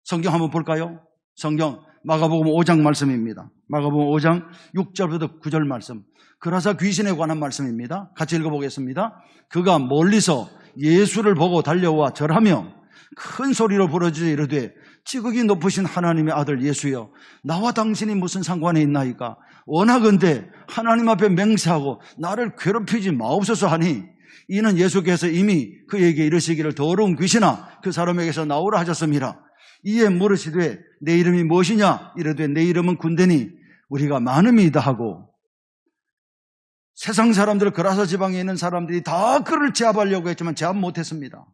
성경 한번 볼까요? 성경 마가복음 5장 말씀입니다. 마가복음 5장 6절부터 9절 말씀. 그라사 귀신에 관한 말씀입니다. 같이 읽어보겠습니다. 그가 멀리서 예수를 보고 달려와 절하며 큰 소리로 부르짖어 이르되 지극히 높으신 하나님의 아들 예수여, 나와 당신이 무슨 상관이 있나이까? 원하건대 하나님 앞에 맹세하고 나를 괴롭히지 마옵소서 하니, 이는 예수께서 이미 그에게 이르시기를 더러운 귀신아 그 사람에게서 나오라 하셨음이라. 이에 물으시되 내 이름이 무엇이냐? 이르되 내 이름은 군대니 우리가 많음이다 하고, 세상 사람들, 그라사 지방에 있는 사람들이 다 그를 제압하려고 했지만 제압 못했습니다.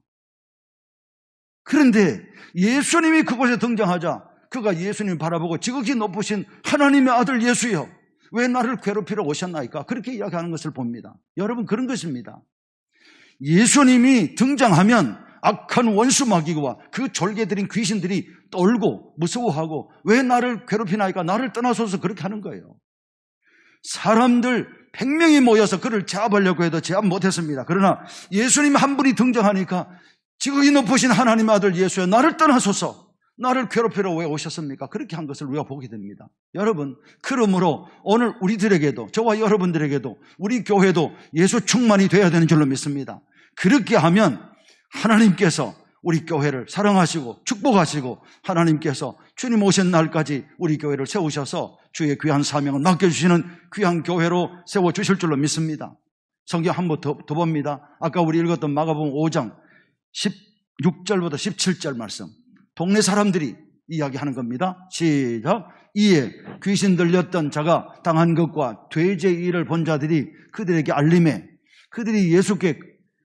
그런데 예수님이 그곳에 등장하자 그가 예수님을 바라보고 지극히 높으신 하나님의 아들 예수여, 왜 나를 괴롭히러 오셨나이까? 그렇게 이야기하는 것을 봅니다. 여러분, 그런 것입니다. 예수님이 등장하면 악한 원수 마귀와 그 졸개들인 귀신들이 떨고 무서워하고 왜 나를 괴롭히나이까? 나를 떠나소서, 그렇게 하는 거예요. 사람들 100명이 모여서 그를 제압하려고 해도 제압 못했습니다. 그러나 예수님 한 분이 등장하니까 지극히 높으신 하나님의 아들 예수여, 나를 떠나소서, 나를 괴롭히러 왜 오셨습니까? 그렇게 한 것을 우리가 보게 됩니다. 여러분, 그러므로 오늘 우리들에게도, 저와 여러분들에게도, 우리 교회도 예수 충만이 되어야 되는 줄로 믿습니다. 그렇게 하면 하나님께서 우리 교회를 사랑하시고 축복하시고 하나님께서 주님 오신 날까지 우리 교회를 세우셔서 주의 귀한 사명을 맡겨주시는 귀한 교회로 세워주실 줄로 믿습니다. 성경 한 번 더 봅니다. 아까 우리 읽었던 마가복음 5장 16절부터 17절 말씀, 동네 사람들이 이야기하는 겁니다. 시작. 이에 귀신 들렸던 자가 당한 것과 돼지의 일을 본 자들이 그들에게 알림해 그들이 예수께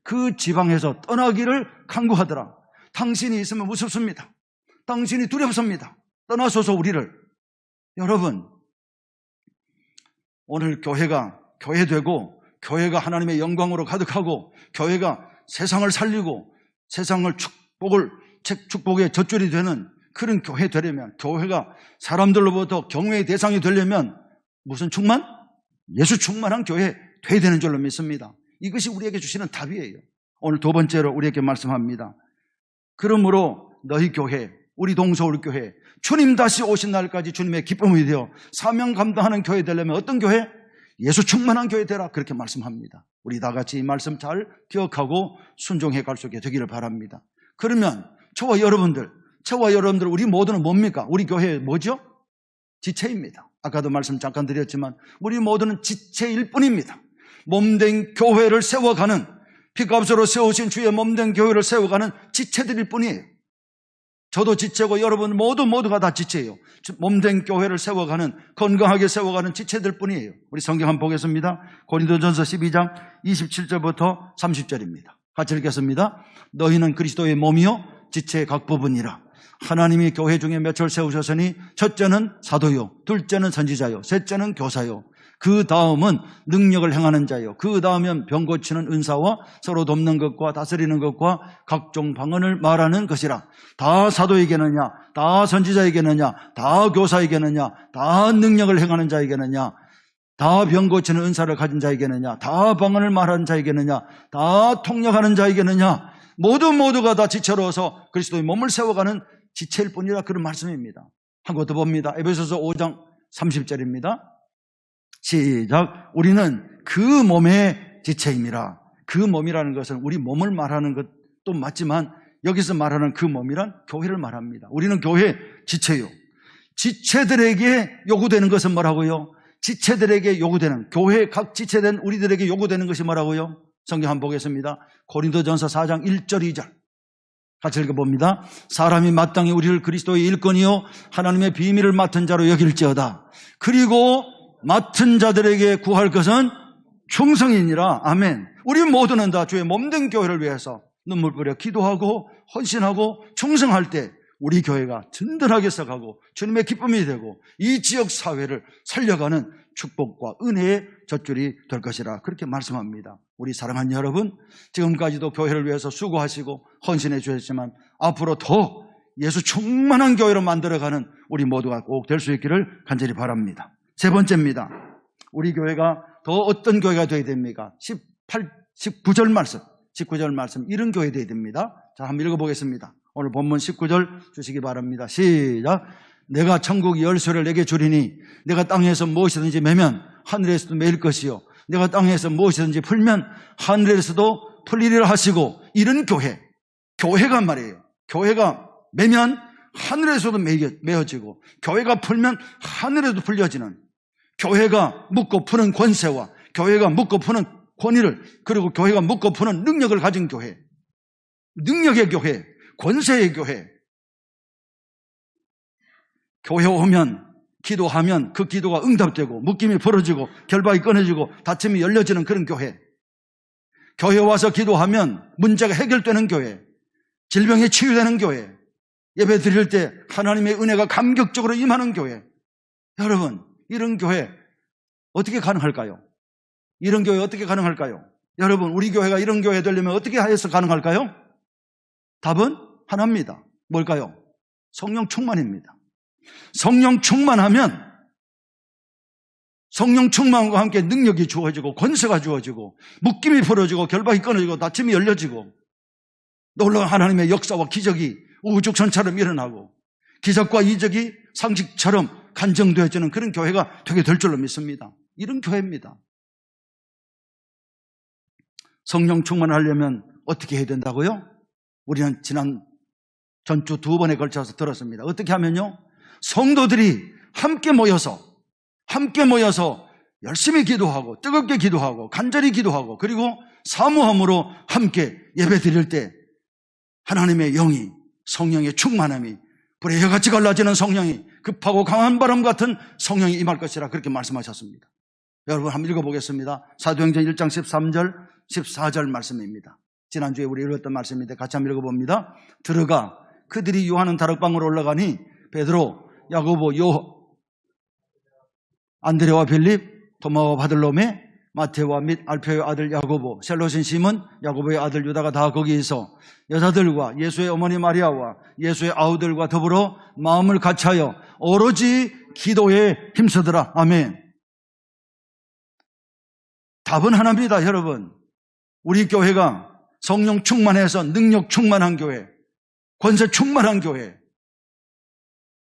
그 지방에서 떠나기를 간구하더라. 당신이 있으면 무섭습니다. 당신이 두렵습니다. 떠나소서 우리를. 여러분, 오늘 교회가 교회되고 교회가 하나님의 영광으로 가득하고 교회가 세상을 살리고 세상을 축복의 젖줄이 되는 그런 교회 되려면, 교회가 사람들로부터 경외의 대상이 되려면 무슨 충만? 예수 충만한 교회 되어야 되는 줄로 믿습니다. 이것이 우리에게 주시는 답이에요. 오늘 두 번째로 우리에게 말씀합니다. 그러므로 너희 교회, 우리 동서울 교회, 주님 다시 오신 날까지 주님의 기쁨이 되어 사명 감당하는 교회 되려면 어떤 교회? 예수 충만한 교회 되라, 그렇게 말씀합니다. 우리 다 같이 이 말씀 잘 기억하고 순종해 갈 수 있게 되기를 바랍니다. 그러면 저와 여러분들, 우리 모두는 뭡니까? 우리 교회 뭐죠? 지체입니다. 아까도 말씀 잠깐 드렸지만 우리 모두는 지체일 뿐입니다. 몸된 교회를 세워가는, 피값으로 세우신 주의 몸된 교회를 세워가는 지체들일 뿐이에요. 저도 지체고 여러분 모두가 다 지체예요. 몸된 교회를 세워가는, 건강하게 세워가는 지체들 뿐이에요. 우리 성경 한번 보겠습니다. 고린도전서 12장 27절부터 30절입니다. 같이 읽겠습니다. 너희는 그리스도의 몸이요 지체의 각 부분이라. 하나님이 교회 중에 몇을 세우셨으니 첫째는 사도요, 둘째는 선지자요, 셋째는 교사요, 그 다음은 능력을 행하는 자요, 그 다음은 병 고치는 은사와 서로 돕는 것과 다스리는 것과 각종 방언을 말하는 것이라. 다 사도에게느냐, 다 선지자에게느냐, 다 교사에게느냐, 다 능력을 행하는 자에게느냐, 다 병 고치는 은사를 가진 자에게느냐, 다 방언을 말하는 자에게느냐, 다 통역하는 자에게느냐, 모두가 다 지체로서 그리스도의 몸을 세워가는 지체일 뿐이라, 그런 말씀입니다. 한 것 더 봅니다. 에베소서 5장 30절입니다. 시작. 우리는 그 몸의 지체임이라. 그 몸이라는 것은 우리 몸을 말하는 것도 맞지만 여기서 말하는 그 몸이란 교회를 말합니다. 우리는 교회 지체요. 지체들에게 요구되는 것은 뭐라고요? 지체들에게 요구되는, 교회 각 지체된 우리들에게 요구되는 것이 뭐라고요? 성경 한번 보겠습니다. 고린도전서 4장 1절 2절 같이 읽어봅니다. 사람이 마땅히 우리를 그리스도의 일꾼이요 하나님의 비밀을 맡은 자로 여길지어다. 그리고 맡은 자들에게 구할 것은 충성이니라. 아멘. 우리 모두는 다 주의 몸된 교회를 위해서 눈물 뿌려 기도하고 헌신하고 충성할 때 우리 교회가 든든하게 서가고 주님의 기쁨이 되고 이 지역 사회를 살려가는 축복과 은혜의 젖줄이 될 것이라, 그렇게 말씀합니다. 우리 사랑하는 여러분, 지금까지도 교회를 위해서 수고하시고 헌신해 주셨지만 앞으로 더 예수 충만한 교회로 만들어가는 우리 모두가 꼭 될 수 있기를 간절히 바랍니다. 세 번째입니다. 우리 교회가 더 어떤 교회가 되어야 됩니까? 19절 말씀, 이런 교회 되어야 됩니다. 자, 한번 읽어보겠습니다. 오늘 본문 19절 주시기 바랍니다. 시작. 내가 천국 열쇠를 내게 주리니 내가 땅에서 무엇이든지 매면 하늘에서도 매일 것이요 내가 땅에서 무엇이든지 풀면 하늘에서도 풀리리라 하시고, 이런 교회가 말이에요. 교회가 매면 하늘에서도 매어지고 교회가 풀면 하늘에도 풀려지는, 교회가 묶고 푸는 권세와 교회가 묶고 푸는 권위를, 그리고 교회가 묶고 푸는 능력을 가진 교회, 능력의 교회, 권세의 교회. 교회 오면 기도하면 그 기도가 응답되고 묶임이 풀어지고 결박이 끊어지고 닫힘이 열려지는 그런 교회. 교회 와서 기도하면 문제가 해결되는 교회. 질병이 치유되는 교회, 예배 드릴 때 하나님의 은혜가 감격적으로 임하는 교회. 여러분, 이런 교회 어떻게 가능할까요? 이런 교회 어떻게 가능할까요? 여러분, 우리 교회가 이런 교회 되려면 어떻게 해서 가능할까요? 답은 하나입니다. 뭘까요? 성령 충만입니다. 성령 충만하면 성령 충만과 함께 능력이 주어지고 권세가 주어지고 묶임이 풀어지고 결박이 끊어지고 닫힘이 열려지고 놀라운 하나님의 역사와 기적이 우주전처럼 일어나고 기적과 이적이 상식처럼 간증되어지는 그런 교회가 되게 될 줄로 믿습니다. 이런 교회입니다. 성령 충만하려면 어떻게 해야 된다고요? 우리는 지난 전주 2번에 걸쳐서 들었습니다. 어떻게 하면요? 성도들이 함께 모여서 열심히 기도하고 뜨겁게 기도하고 간절히 기도하고 그리고 사모함으로 함께 예배 드릴 때 하나님의 영이 성령의 충만함이 불의 혀같이 갈라지는 성령이 급하고 강한 바람 같은 성령이 임할 것이라 그렇게 말씀하셨습니다. 여러분 한번 읽어보겠습니다. 사도행전 1장 13절 14절 말씀입니다. 지난주에 우리 읽었던 말씀인데 같이 한번 읽어봅니다. 들어가 그들이 요하는 다락방으로 올라가니 베드로, 야고보, 안드레와 빌립, 도마와 바들로메, 마테와 및 알페의 아들 야고보, 셀로신 시몬, 야고보의 아들 유다가 다 거기에서 여자들과 예수의 어머니 마리아와 예수의 아우들과 더불어 마음을 같이하여 오로지 기도에 힘쓰더라. 아멘. 답은 하나입니다, 여러분. 우리 교회가 성령 충만해서 능력 충만한 교회, 권세 충만한 교회,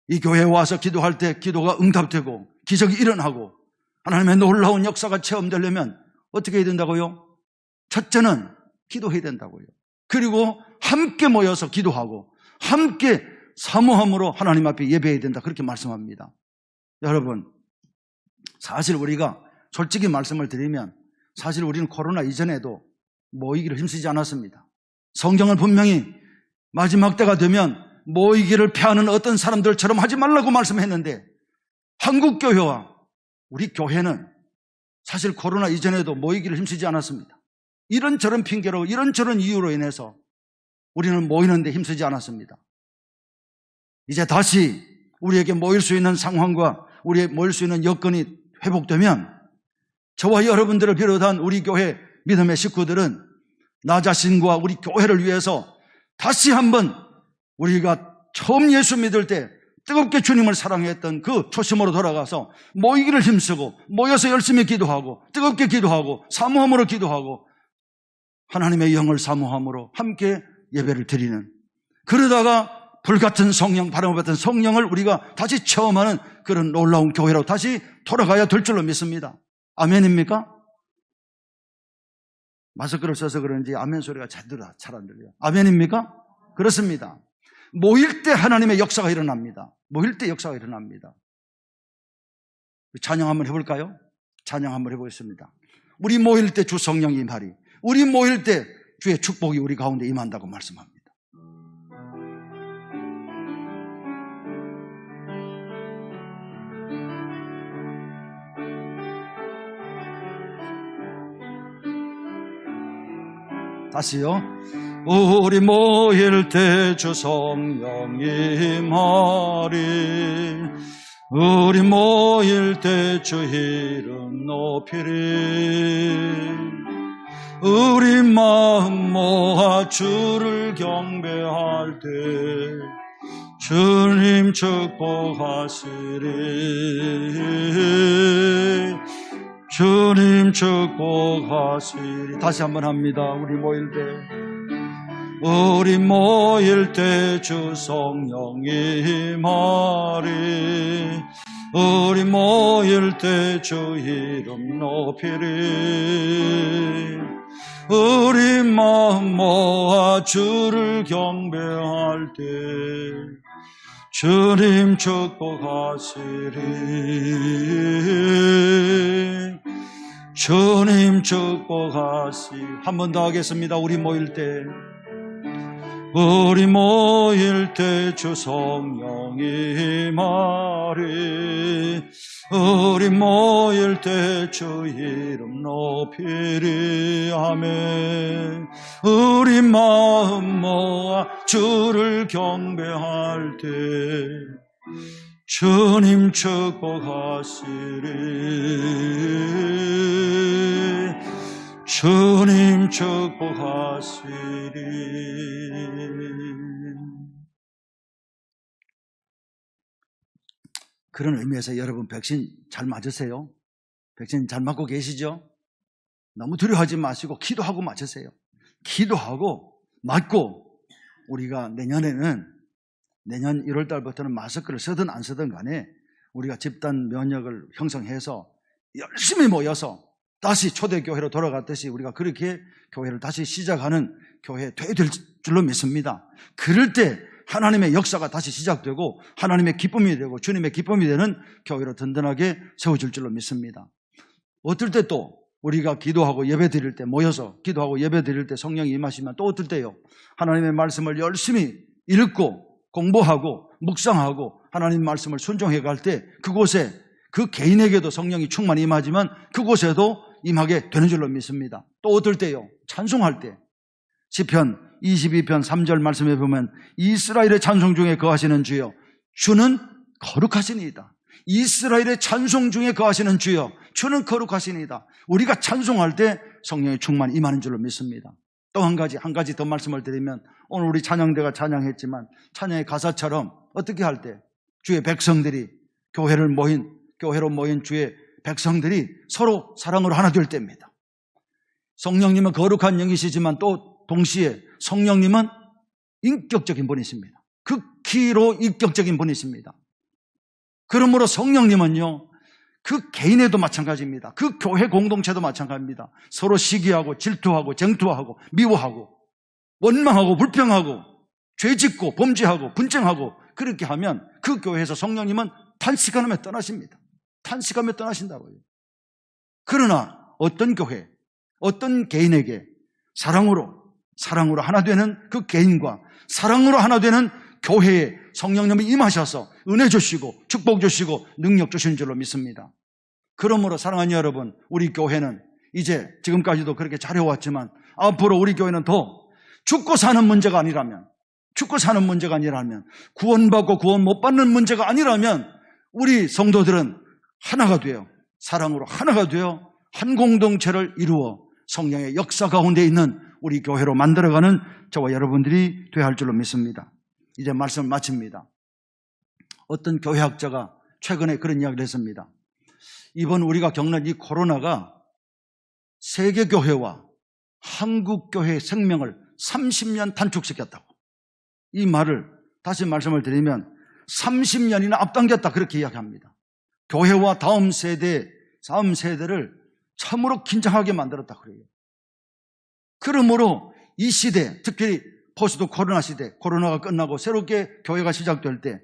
이 교회에 와서 기도할 때 기도가 응답되고 기적이 일어나고 하나님의 놀라운 역사가 체험되려면 어떻게 해야 된다고요? 첫째는 기도해야 된다고요. 그리고 함께 모여서 기도하고 함께 사모함으로 하나님 앞에 예배해야 된다, 그렇게 말씀합니다. 여러분, 사실 우리가 솔직히 말씀을 드리면 사실 우리는 코로나 이전에도 모이기를 힘쓰지 않았습니다. 성경을 분명히 마지막 때가 되면 모이기를 패하는 어떤 사람들처럼 하지 말라고 말씀했는데 한국교회와 우리 교회는 사실 코로나 이전에도 모이기를 힘쓰지 않았습니다. 이런저런 핑계로 이런저런 이유로 인해서 우리는 모이는데 힘쓰지 않았습니다. 이제 다시 우리에게 모일 수 있는 상황과 우리의 모일 수 있는 여건이 회복되면 저와 여러분들을 비롯한 우리 교회 믿음의 식구들은 나 자신과 우리 교회를 위해서 다시 한번 우리가 처음 예수 믿을 때 뜨겁게 주님을 사랑했던 그 초심으로 돌아가서 모이기를 힘쓰고 모여서 열심히 기도하고 뜨겁게 기도하고 사모함으로 기도하고 하나님의 영을 사모함으로 함께 예배를 드리는, 그러다가 불같은 성령, 바람 같은 성령을 우리가 다시 체험하는 그런 놀라운 교회로 다시 돌아가야 될 줄로 믿습니다. 아멘입니까? 마스크를 써서 그런지 아멘 소리가 잘 안 들려요. 아멘입니까? 그렇습니다. 모일 때 하나님의 역사가 일어납니다. 모일 때 역사가 일어납니다. 찬양 한번 해볼까요? 찬양 한번 해보겠습니다. 우리 모일 때 주 성령이 임하리, 우리 모일 때 주의 축복이 우리 가운데 임한다고 말씀합니다. 다시요. 우리 모일 때 주 성령 임하리, 우리 모일 때 주 이름 높이리, 우리 마음 모아 주를 경배할 때 주님 축복하시리, 주님 축복하시리. 다시 한번 합니다. 우리 모일 때 주 성령 임하리, 우리 모일 때 주 이름 높이리, 우리 마음 모아 주를 경배할 때 주님 축복하시리, 주님 축복하시. 한 번 더 하겠습니다. 우리 모일 때 우리 모일 때 주 성령이 말이 우리 모일 때 주 이름 높이리 아멘. 우리 마음 모아 주를 경배할 때 주님 축복하시리 주님 축복하시리. 그런 의미에서 여러분 백신 잘 맞으세요? 백신 잘 맞고 계시죠? 너무 두려워하지 마시고 기도하고 맞으세요. 기도하고 맞고 우리가 내년 1월 달부터는 마스크를 쓰든 안 쓰든 간에 우리가 집단 면역을 형성해서 열심히 모여서 다시 초대교회로 돌아갔듯이 우리가 그렇게 교회를 다시 시작하는 교회 될 줄로 믿습니다. 그럴 때 하나님의 역사가 다시 시작되고 하나님의 기쁨이 되고 주님의 기쁨이 되는 교회로 든든하게 세워질 줄로 믿습니다. 어떨 때 또 우리가 기도하고 예배 드릴 때 모여서 기도하고 예배 드릴 때 성령이 임하시면 또 어떨 때요? 하나님의 말씀을 열심히 읽고 공부하고 묵상하고 하나님 말씀을 순종해 갈 때 그곳에 그 개인에게도 성령이 충만히 임하지만 그곳에도 임하게 되는 줄로 믿습니다. 또 어떨 때요? 찬송할 때 시편 22편 3절 말씀에 보면 이스라엘의 찬송 중에 거하시는 주여 주는 거룩하시니이다. 이스라엘의 찬송 중에 거하시는 주여 주는 거룩하시니이다. 우리가 찬송할 때 성령의 충만히 임하는 줄로 믿습니다. 또 한 가지 더 말씀을 드리면 오늘 우리 찬양대가 찬양했지만 찬양의 가사처럼 어떻게 할 때 주의 백성들이 교회로 모인 주의 백성들이 서로 사랑으로 하나 될 때입니다. 성령님은 거룩한 영이시지만 또 동시에 성령님은 인격적인 분이십니다. 극히로 인격적인 분이십니다. 그러므로 성령님은요 그 개인에도 마찬가지입니다. 그 교회 공동체도 마찬가지입니다. 서로 시기하고 질투하고 쟁투하고 미워하고 원망하고 불평하고 죄짓고 범죄하고 분쟁하고 그렇게 하면 그 교회에서 성령님은 탄식하며 떠나십니다. 탄식하며 떠나신다고요. 그러나 어떤 교회, 어떤 개인에게 사랑으로 하나 되는 그 개인과 사랑으로 하나 되는 교회에 성령님이 임하셔서 은혜 주시고 축복 주시고 능력 주시는 줄로 믿습니다. 그러므로 사랑하는 여러분, 우리 교회는 이제 지금까지도 그렇게 잘해왔지만 앞으로 우리 교회는 더 죽고 사는 문제가 아니라면 구원받고 구원 못 받는 문제가 아니라면 우리 성도들은 하나가 되어 사랑으로 하나가 되어 한 공동체를 이루어 성령의 역사 가운데 있는 우리 교회로 만들어가는 저와 여러분들이 되어야 할 줄로 믿습니다. 이제 말씀을 마칩니다. 어떤 교회학자가 최근에 그런 이야기를 했습니다. 이번 우리가 겪는 이 코로나가 세계교회와 한국교회의 생명을 30년 단축시켰다고. 이 말을 다시 말씀을 드리면 30년이나 앞당겼다 그렇게 이야기합니다. 교회와 다음 세대를 참으로 긴장하게 만들었다 그래요. 그러므로 이 시대, 특히 포스트 코로나 시대, 코로나가 끝나고 새롭게 교회가 시작될 때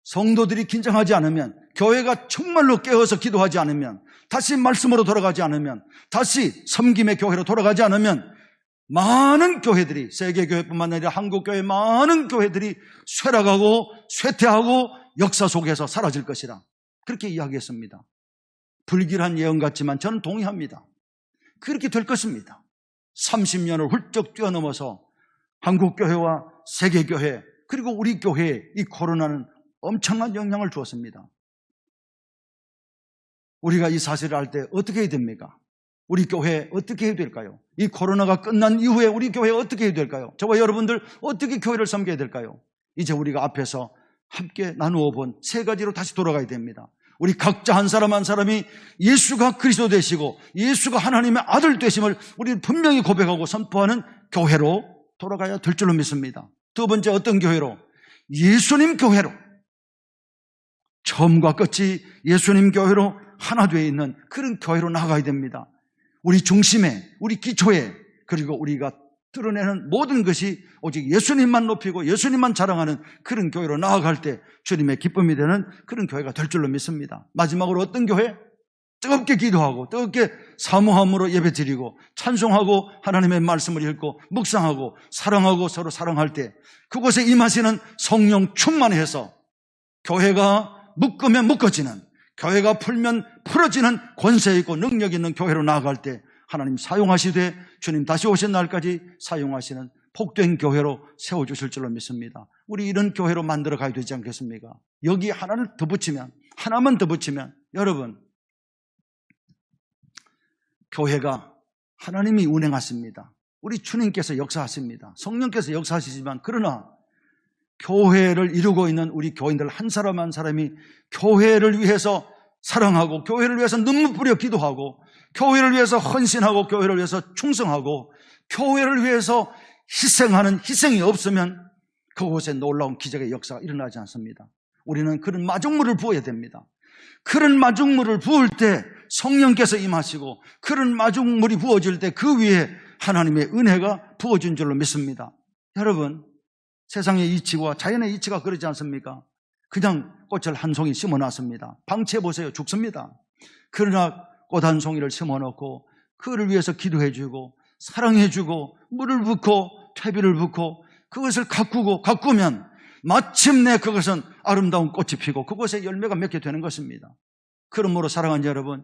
성도들이 긴장하지 않으면, 교회가 정말로 깨어서 기도하지 않으면, 다시 말씀으로 돌아가지 않으면, 다시 섬김의 교회로 돌아가지 않으면 많은 교회들이, 세계교회뿐만 아니라 한국교회 많은 교회들이 쇠락하고 쇠퇴하고 역사 속에서 사라질 것이라 그렇게 이야기했습니다. 불길한 예언 같지만 저는 동의합니다. 그렇게 될 것입니다. 30년을 훌쩍 뛰어넘어서 한국교회와 세계교회 그리고 우리 교회에 이 코로나는 엄청난 영향을 주었습니다. 우리가 이 사실을 알 때 어떻게 해야 됩니까? 우리 교회 어떻게 해야 될까요? 이 코로나가 끝난 이후에 우리 교회 어떻게 해야 될까요? 저와 여러분들 어떻게 교회를 섬겨야 될까요? 이제 우리가 앞에서 함께 나누어 본 세 가지로 다시 돌아가야 됩니다. 우리 각자 한 사람 한 사람이 예수가 그리스도 되시고 예수가 하나님의 아들 되심을 우리는 분명히 고백하고 선포하는 교회로 돌아가야 될 줄로 믿습니다. 두 번째, 어떤 교회로? 예수님 교회로. 처음과 끝이 예수님 교회로 하나 되어 있는 그런 교회로 나가야 됩니다. 우리 중심에, 우리 기초에, 그리고 우리가 드러내는 모든 것이 오직 예수님만 높이고 예수님만 자랑하는 그런 교회로 나아갈 때 주님의 기쁨이 되는 그런 교회가 될 줄로 믿습니다. 마지막으로 어떤 교회? 뜨겁게 기도하고 뜨겁게 사모함으로 예배드리고 찬송하고 하나님의 말씀을 읽고 묵상하고 사랑하고 서로 사랑할 때 그곳에 임하시는 성령 충만해서 교회가 묶으면 묶어지는, 교회가 풀면 풀어지는 권세 있고 능력 있는 교회로 나아갈 때 하나님 사용하시되 주님 다시 오신 날까지 사용하시는 복된 교회로 세워주실 줄로 믿습니다. 우리 이런 교회로 만들어 가야 되지 않겠습니까? 여기 하나만 더 붙이면 여러분, 교회가 하나님이 운행하십니다. 우리 주님께서 역사하십니다. 성령께서 역사하시지만 그러나 교회를 이루고 있는 우리 교인들 한 사람 한 사람이 교회를 위해서 사랑하고 교회를 위해서 눈물 뿌려 기도하고 교회를 위해서 헌신하고 교회를 위해서 충성하고 교회를 위해서 희생하는 희생이 없으면 그곳에 놀라운 기적의 역사가 일어나지 않습니다. 우리는 그런 마중물을 부어야 됩니다. 그런 마중물을 부을 때 성령께서 임하시고 그런 마중물이 부어질 때 그 위에 하나님의 은혜가 부어진 줄로 믿습니다. 여러분, 세상의 이치와 자연의 이치가 그러지 않습니까? 그냥 꽃을 한 송이 심어놨습니다. 방치해보세요. 죽습니다. 그러나 꽃 한 송이를 심어놓고 그를 위해서 기도해주고 사랑해주고 물을 붓고 퇴비를 붓고 그것을 가꾸면 마침내 그것은 아름다운 꽃이 피고 그곳에 열매가 맺게 되는 것입니다. 그러므로 사랑하는 여러분,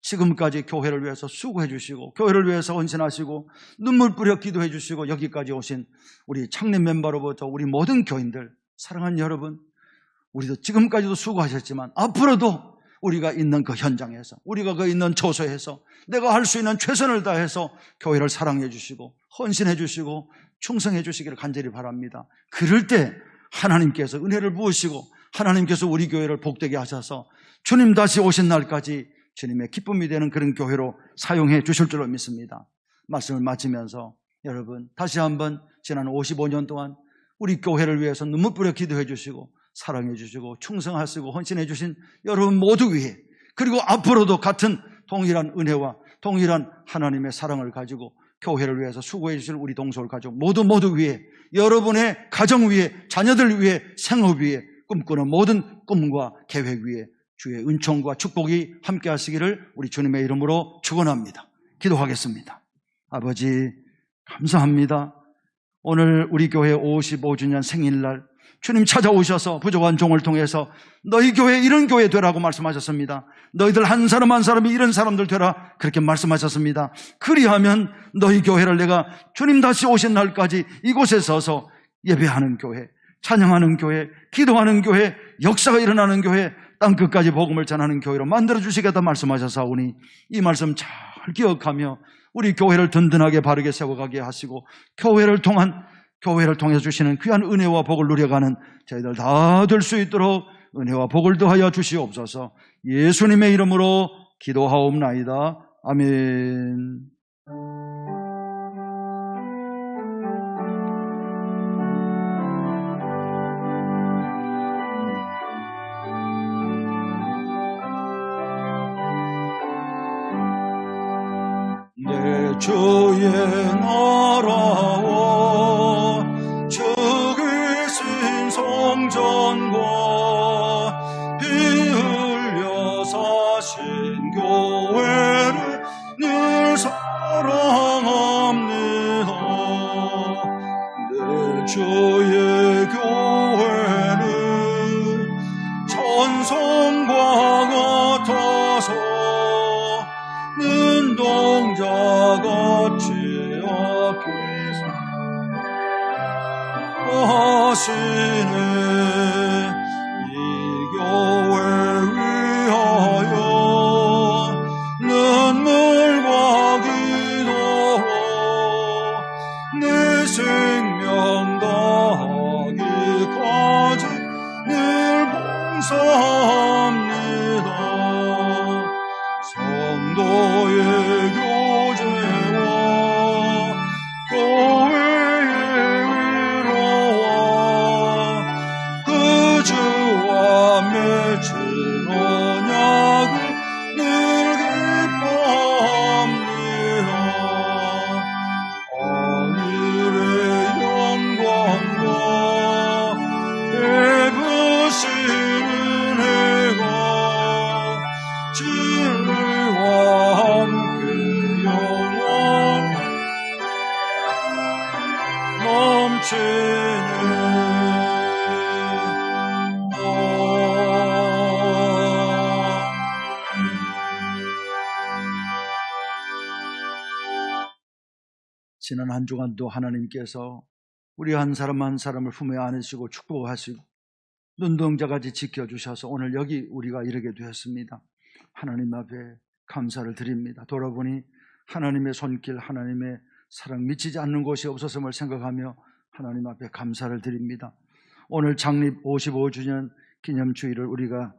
지금까지 교회를 위해서 수고해 주시고 교회를 위해서 헌신하시고 눈물 뿌려 기도해 주시고 여기까지 오신 우리 창립 멤버로부터 우리 모든 교인들, 사랑하는 여러분, 우리도 지금까지도 수고하셨지만 앞으로도 우리가 있는 그 현장에서, 우리가 그 있는 처소에서 내가 할 수 있는 최선을 다해서 교회를 사랑해 주시고 헌신해 주시고 충성해 주시기를 간절히 바랍니다. 그럴 때 하나님께서 은혜를 부으시고 하나님께서 우리 교회를 복되게 하셔서 주님 다시 오신 날까지 주님의 기쁨이 되는 그런 교회로 사용해 주실 줄로 믿습니다. 말씀을 마치면서 여러분, 다시 한번 지난 55년 동안 우리 교회를 위해서 눈물 뿌려 기도해 주시고 사랑해 주시고 충성하시고 헌신해 주신 여러분 모두 위해, 그리고 앞으로도 같은 동일한 은혜와 동일한 하나님의 사랑을 가지고 교회를 위해서 수고해 주실 우리 동서울 가족 모두 위해, 여러분의 가정 위해, 자녀들 위해, 생업 위해, 꿈꾸는 모든 꿈과 계획 위해 주의 은총과 축복이 함께 하시기를 우리 주님의 이름으로 축원합니다. 기도하겠습니다. 아버지, 감사합니다. 오늘 우리 교회 55주년 생일날 주님 찾아오셔서 부족한 종을 통해서 너희 교회 이런 교회 되라고 말씀하셨습니다. 너희들 한 사람 한 사람이 이런 사람들 되라 그렇게 말씀하셨습니다. 그리하면 너희 교회를 내가 주님 다시 오신 날까지 이곳에 서서 예배하는 교회, 찬양하는 교회, 기도하는 교회, 역사가 일어나는 교회, 땅끝까지 복음을 전하는 교회로 만들어주시겠다 말씀하셨사오니 이 말씀 잘 기억하며 우리 교회를 든든하게 바르게 세워가게 하시고 교회를 통해서 주시는 귀한 은혜와 복을 누려가는 저희들 다 될 수 있도록 은혜와 복을 더하여 주시옵소서. 예수님의 이름으로 기도하옵나이다. 아멘. 내 주의 나라와 주 계신 성전과 피 흘려 사신 교회를 늘 사랑합니다. 내 주의 교회는 천성과 같아서 눈동자같이 앞에서 하시네. 이 교회 위하여 눈물과 기도로 내 생명 다하기까지 늘 봉사합니다. 성도의 교제와 교회의 위로와 지난 한 주간도 하나님께서 우리 한 사람 한 사람을 품에 안으시고 축복하시고 눈동자까지 지켜주셔서 오늘 여기 우리가 이르게 되었습니다. 하나님 앞에 감사를 드립니다. 돌아보니 하나님의 손길, 하나님의 사랑 미치지 않는 곳이 없었음을 생각하며 하나님 앞에 감사를 드립니다. 오늘 창립 55주년 기념주일을 우리가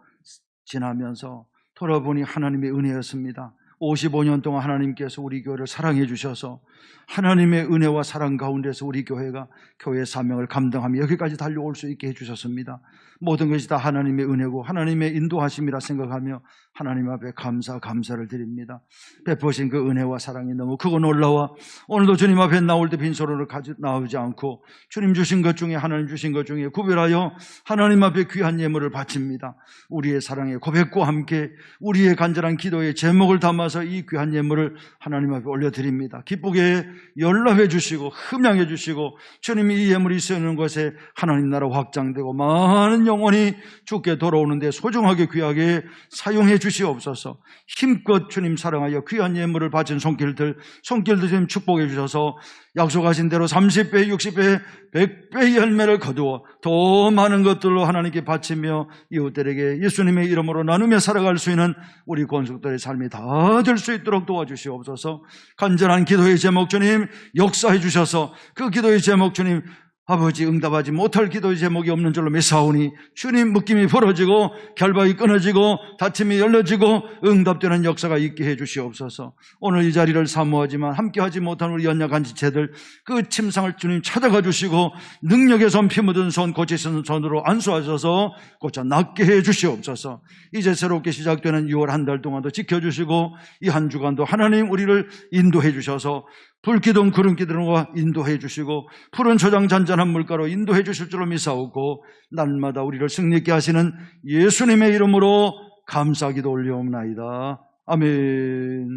지나면서 돌아보니 하나님의 은혜였습니다. 55년 동안 하나님께서 우리 교회를 사랑해 주셔서 하나님의 은혜와 사랑 가운데서 우리 교회가 교회의 사명을 감당하며 여기까지 달려올 수 있게 해주셨습니다. 모든 것이 다 하나님의 은혜고 하나님의 인도하심이라 생각하며 하나님 앞에 감사를 드립니다. 베푸신 그 은혜와 사랑이 너무 크고 놀라워 오늘도 주님 앞에 나올 때 빈손으로 나오지 않고 주님 주신 것 중에 하나님 주신 것 중에 구별하여 하나님 앞에 귀한 예물을 바칩니다. 우리의 사랑의 고백과 함께 우리의 간절한 기도의 제목을 담아서 이 귀한 예물을 하나님 앞에 올려드립니다. 기쁘게 연락해 주시고 흠양해 주시고 주님이 이 예물이 쓰이는 것에 하나님 나라 확장되고 많은 영혼이 주께 돌아오는데 소중하게 귀하게 사용해 주시옵소서. 힘껏 주님 사랑하여 귀한 예물을 바친 손길들 주님 축복해 주셔서 약속하신 대로 30배, 60배, 100배의 열매를 거두어 더 많은 것들로 하나님께 바치며 이웃들에게 예수님의 이름으로 나누며 살아갈 수 있는 우리 권속들의 삶이 다 될 수 있도록 도와주시옵소서. 간절한 기도의 제목 주님 역사해 주셔서 그 기도의 제목 주님 아버지 응답하지 못할 기도의 제목이 없는 줄로 믿사오니 주님 묶임이 풀어지고 결박이 끊어지고 닫힘이 열려지고 응답되는 역사가 있게 해주시옵소서. 오늘 이 자리를 사모하지만 함께하지 못한 우리 연약한 지체들 그 침상을 주님 찾아가 주시고 능력의 손 피 묻은 손 고치시는 손으로 안수하셔서 고쳐 낫게 해주시옵소서. 이제 새롭게 시작되는 6월 한 달 동안도 지켜주시고 이 한 주간도 하나님 우리를 인도해 주셔서 불기둥 구름기둥과 인도해 주시고 푸른 초장 잔잔한 물가로 인도해 주실 줄로 믿사오고 날마다 우리를 승리케 하시는 예수님의 이름으로 감사기도 올려옵나이다. 아멘.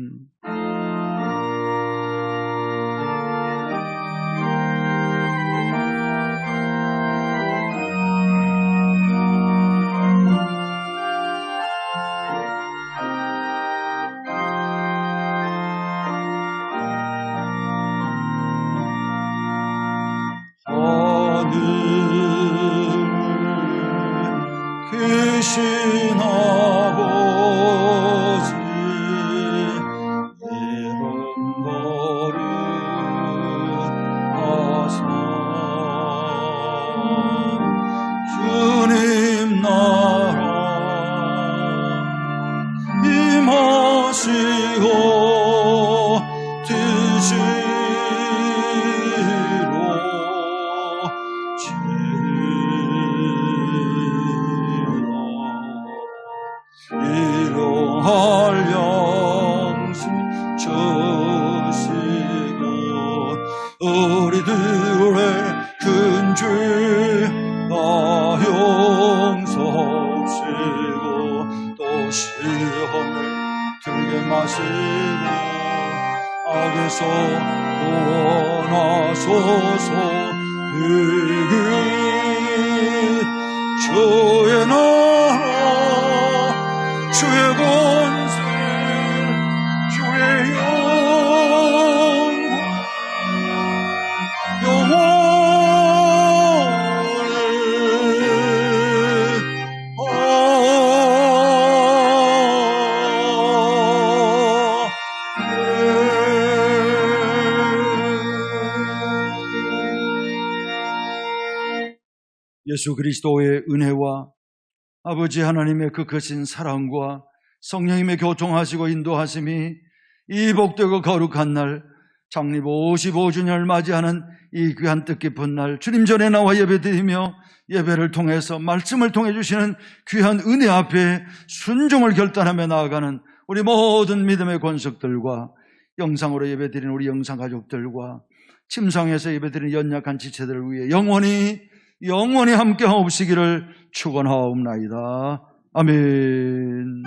크신 아버지 이름 거룩하사 주님 나라 임하시고 뜻으로 일용할 양식 주시고 우리들의 큰 죄 다 용서하시고 또 시험을 들게 마시고 악에서 구원하소서. 주의 나라 주의 권세 주의 예수 그리스도의 은혜와 아버지 하나님의 그 크신 사랑과 성령님의 교통하시고 인도하심이 이 복되고 거룩한 날 창립 55주년을 맞이하는 이 귀한 뜻깊은 날 주님 전에 나와 예배드리며 예배를 통해서 말씀을 통해 주시는 귀한 은혜 앞에 순종을 결단하며 나아가는 우리 모든 믿음의 권속들과 영상으로 예배드리는 우리 영상 가족들과 침상에서 예배드리는 연약한 지체들을 위해 영원히 함께 하옵시기를 축원하옵나이다. 아멘.